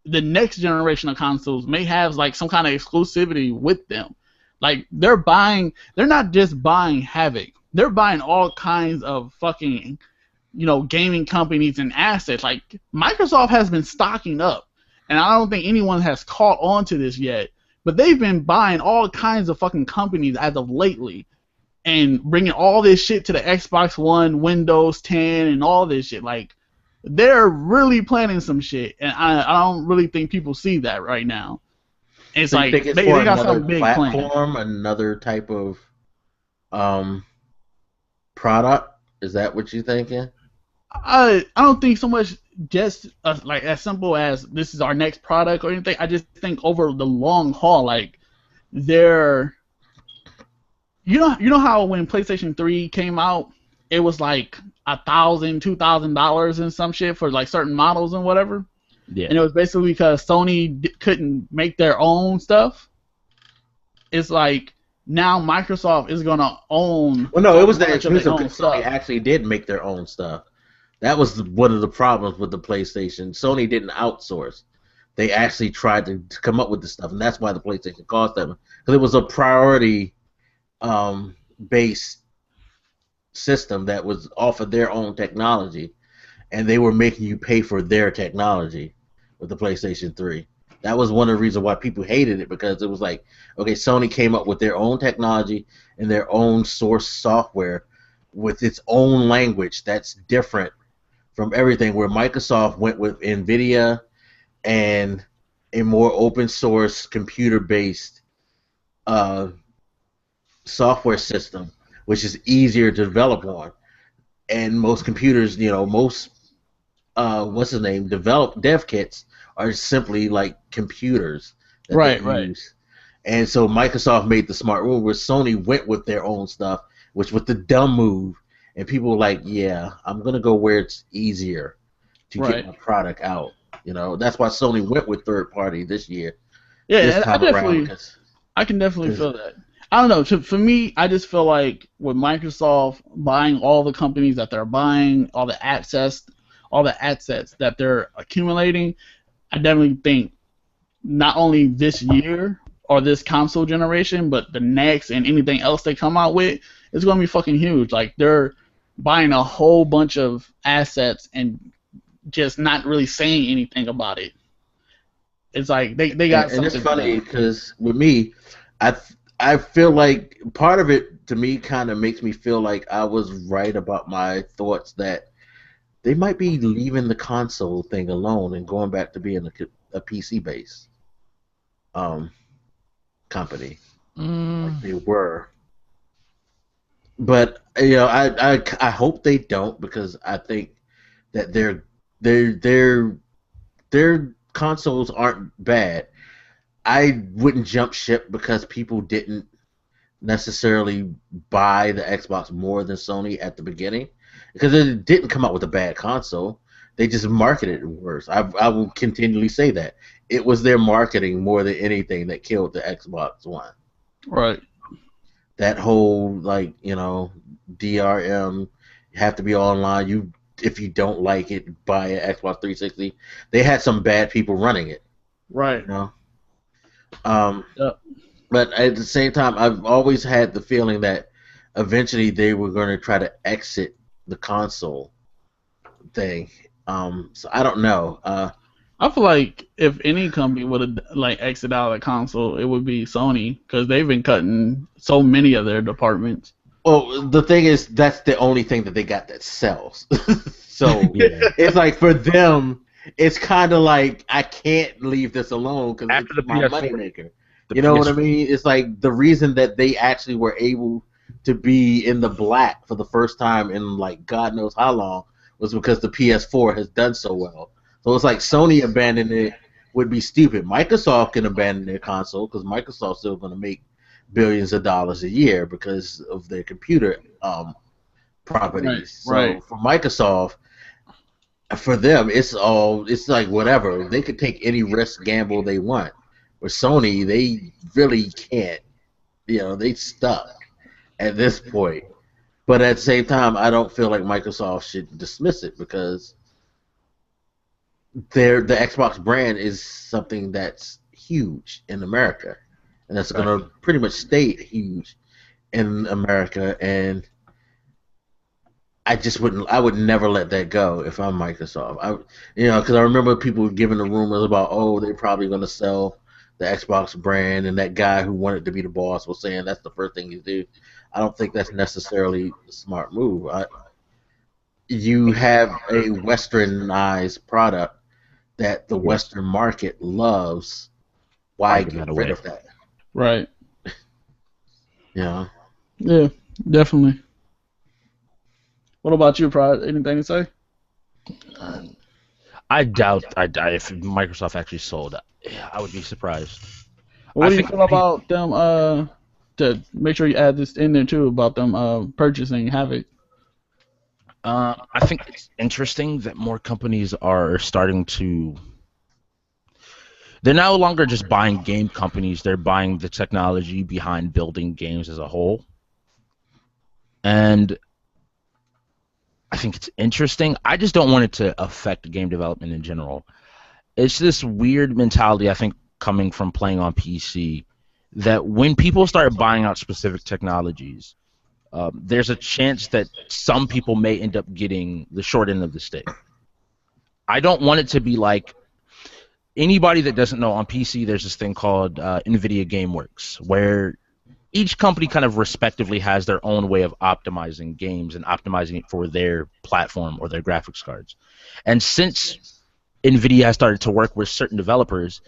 The next generation of consoles may have like some kind of exclusivity with them. Like they're not just buying Havoc. They're buying all kinds of fucking, gaming companies and assets. Like Microsoft has been stocking up, and I don't think anyone has caught on to this yet. But they've been buying all kinds of fucking companies as of lately, and bringing all this shit to the Xbox One, Windows 10, and all this shit. Like, they're really planning some shit, and I don't really think people see that right now. It's so like you think it's they for got another some big platform, plan. another type of product? Is that what you're thinking? I don't think so much just like as simple as this is our next product or anything. I just think over the long haul, like they're, you know how when PlayStation 3 came out, it was like $1,000, $2,000 and some shit for like certain models and whatever. Yeah. And it was basically because Sony couldn't make their own stuff. It's like now Microsoft is gonna own. Well, no, it was that expensive because Sony actually did make their own stuff. That was one of the problems with the PlayStation. Sony didn't outsource. They actually tried to come up with the stuff, and that's why the PlayStation cost them, because it was a priority based system that was off of their own technology, and they were making you pay for their technology with the PlayStation 3. That was one of the reasons why people hated it, because it was like, okay, Sony came up with their own technology and their own source software with its own language that's different from everything, where Microsoft went with NVIDIA and a more open source computer-based software system, which is easier to develop on. And most computers, most dev kits are simply like computers that they use. And so Microsoft made the smart move, where Sony went with their own stuff, which was the dumb move. And people were like, yeah, I'm going to go where it's easier to get my product out. That's why Sony went with third party this year. Yeah, I can definitely feel that. I don't know. For me, I just feel like with Microsoft buying all the companies that they're buying, all the assets that they're accumulating, I definitely think not only this year or this console generation, but the next and anything else they come out with, it's going to be fucking huge. Like, they're buying a whole bunch of assets and just not really saying anything about it. It's like they got something. And it's funny because with me, I feel like part of it, to me, kind of makes me feel like I was right about my thoughts that they might be leaving the console thing alone and going back to being a PC-based company. Like they were. But I hope they don't, because I think that their consoles aren't bad. I wouldn't jump ship because people didn't necessarily buy the Xbox more than Sony at the beginning, because it didn't come out with a bad console. They just marketed it worse. I will continually say that it was their marketing more than anything that killed the Xbox One. Right. That whole DRM, you have to be online. If you don't like it, buy an Xbox 360. They had some bad people running it. Right. You know. Yep. But at the same time, I've always had the feeling that eventually they were going to try to exit the console thing. So I don't know. I feel like if any company would have like exit out of the console, it would be Sony, because they've been cutting so many of their departments. Well, the thing is, that's the only thing that they got that sells. So Yeah. it's like for them, it's kind of like I can't leave this alone because After it's the my PS4, moneymaker. You know what I mean? It's like the reason that they actually were able to be in the black for the first time in like God knows how long was because the PS4 has done so well. So it's like Sony abandoning it would be stupid. Microsoft can abandon their console because Microsoft's still going to make billions of dollars a year because of their computer properties. Right. So for Microsoft, for them, it's like whatever. They could take any risk gamble they want. With Sony, they really can't. They stuck at this point. But at the same time, I don't feel like Microsoft should dismiss it because the Xbox brand is something that's huge in America, and that's going to pretty much stay huge in America. And I would never let that go if I'm Microsoft. Because I remember people giving the rumors about, oh, they're probably going to sell the Xbox brand, and that guy who wanted to be the boss was saying that's the first thing you do. I don't think that's necessarily a smart move. You have a westernized product that the Western market loves. Why get rid of that? Right. Yeah. Yeah, definitely. What about you, Prod? Anything to say? I doubt if Microsoft actually sold it. I would be surprised. What do you feel about them? To make sure you add this in there too about them purchasing Havoc. I think it's interesting that more companies are starting to. They're no longer just buying game companies; they're buying the technology behind building games as a whole. And I think it's interesting. I just don't want it to affect game development in general. It's this weird mentality, I think, coming from playing on PC, that when people start buying out specific technologies, there's a chance that some people may end up getting the short end of the stick. I don't want it to be like anybody that doesn't know, on PC there's this thing called NVIDIA GameWorks, where each company kind of respectively has their own way of optimizing games and optimizing it for their platform or their graphics cards. And since NVIDIA has started to work with certain developers,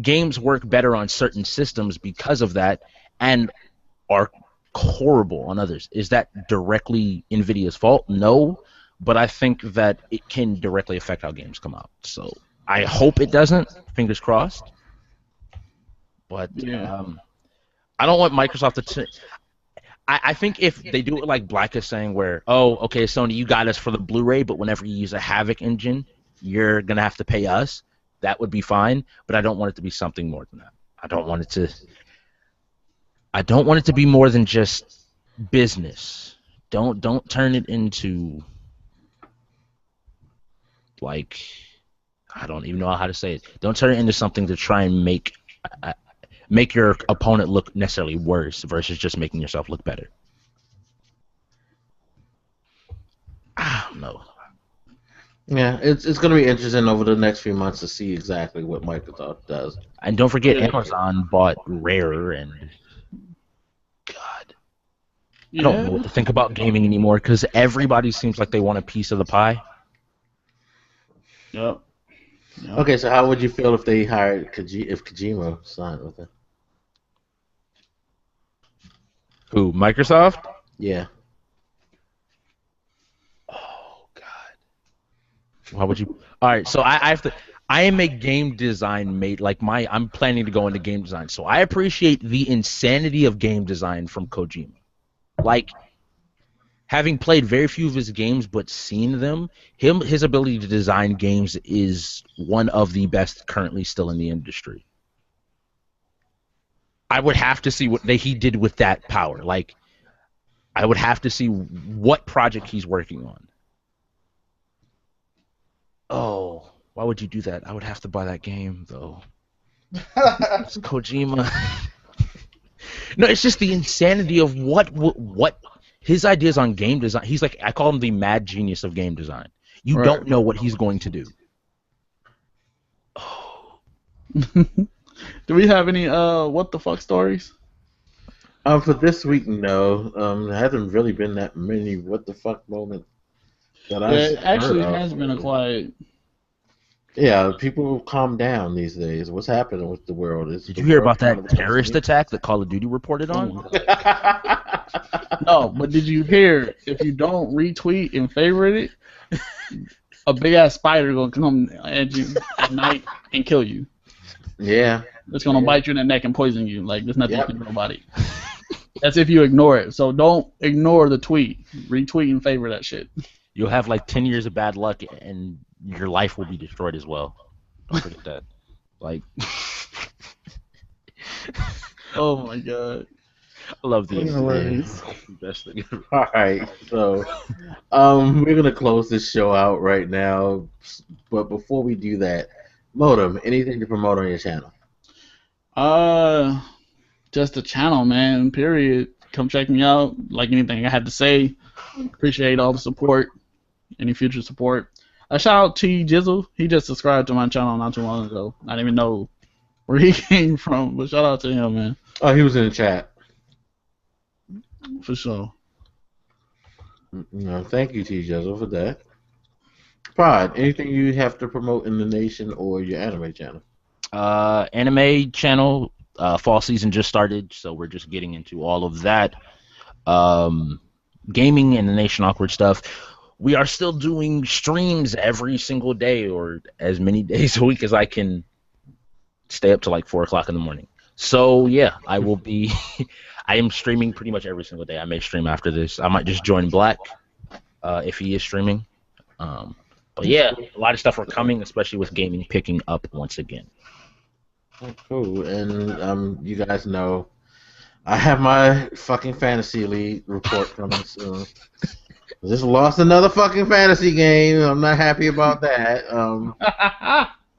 games work better on certain systems because of that and are horrible on others. Is that directly NVIDIA's fault? No, but I think that it can directly affect how games come out. So I hope it doesn't. Fingers crossed. But Yeah. I don't want Microsoft to. I think if they do it like Black is saying, where, oh, okay, Sony, you got us for the Blu-ray, but whenever you use a Havoc engine, you're gonna have to pay us. That would be fine, but I don't want it to be something more than that. I don't want it to be more than just business. Don't turn it into like, I don't even know how to say it. Don't turn it into something to try and make your opponent look necessarily worse versus just making yourself look better. I don't know. Yeah, it's going to be interesting over the next few months to see exactly what Microsoft does. And don't forget, Amazon bought Rare, and God, I don't know what to think about gaming anymore because everybody seems like they want a piece of the pie. Yep. Okay, so how would you feel if they hired if Kojima signed with it? Who? Microsoft? Yeah. Oh God. Why would you? All right, so I have to. I am a game design mate. Like I'm planning to go into game design, so I appreciate the insanity of game design from Kojima. Like, having played very few of his games but seen them, his ability to design games is one of the best currently still in the industry. I would have to see what he did with that power. Like, I would have to see what project he's working on. Oh, why would you do that? I would have to buy that game though. It's Kojima. No, it's just the insanity of what his ideas on game design. He's like, I call him the mad genius of game design. You don't know what he's going to do. Oh. Do we have any what the fuck stories? For this week, no. There hasn't really been that many what the fuck moments that It actually has been a quiet. Yeah, people calm down these days. What's happening with the world? Did you hear about that terrorist attack that Call of Duty reported on? No, but did you hear, if you don't retweet and favorite it, a big ass spider gonna come at you at night and kill you? Yeah. It's gonna bite you in the neck and poison you. Like, there's nothing you can do about it. That's if you ignore it. So don't ignore the tweet. Retweet and favor that shit. You'll have like 10 years of bad luck and your life will be destroyed as well. Don't forget that. Like, oh my god. I love these. Best thing. All right, so we're gonna close this show out right now, but before we do that, Modem, anything to promote on your channel? Just the channel, man. Period. Come check me out. Like anything I had to say. Appreciate all the support. Any future support. Shout out to Jizzle. He just subscribed to my channel not too long ago. I didn't even know where he came from, but shout out to him, man. Oh, he was in the chat. For sure. No, thank you, T. Jizzle, for that. Prod, anything you have to promote in the nation or your anime channel? Anime channel. Fall season just started, so we're just getting into all of that. Gaming and the Nation Awkward stuff. We are still doing streams every single day, or as many days a week as I can stay up to like 4 o'clock in the morning. So yeah, I will be. I am streaming pretty much every single day. I may stream after this. I might just join Black if he is streaming. But yeah, a lot of stuff are coming, especially with gaming picking up once again. Oh, cool. And you guys know I have my fucking fantasy league report coming soon. Just lost another fucking fantasy game. I'm not happy about that.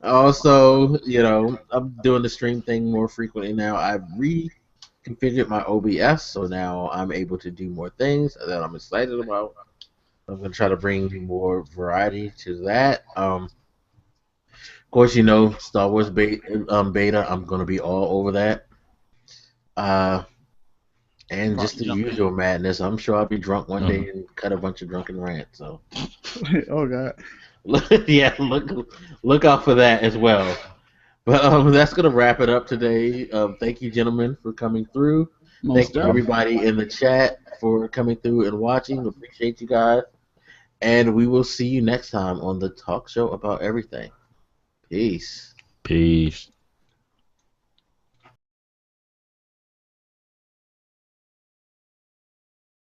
Also, you know, I'm doing the stream thing more frequently now. I've reconfigured my OBS, so now I'm able to do more things that I'm excited about. I'm going to try to bring more variety to that. Of course, you know, Star Wars beta, I'm going to be all over that. And just the usual madness. I'm sure I'll be drunk one day and cut a bunch of drunken rants. So, oh god, yeah, look out for that as well. But that's gonna wrap it up today. Thank you, gentlemen, for coming through. Thank you, everybody in the chat, for coming through and watching. Appreciate you guys, and we will see you next time on the talk show about everything. Peace. Peace.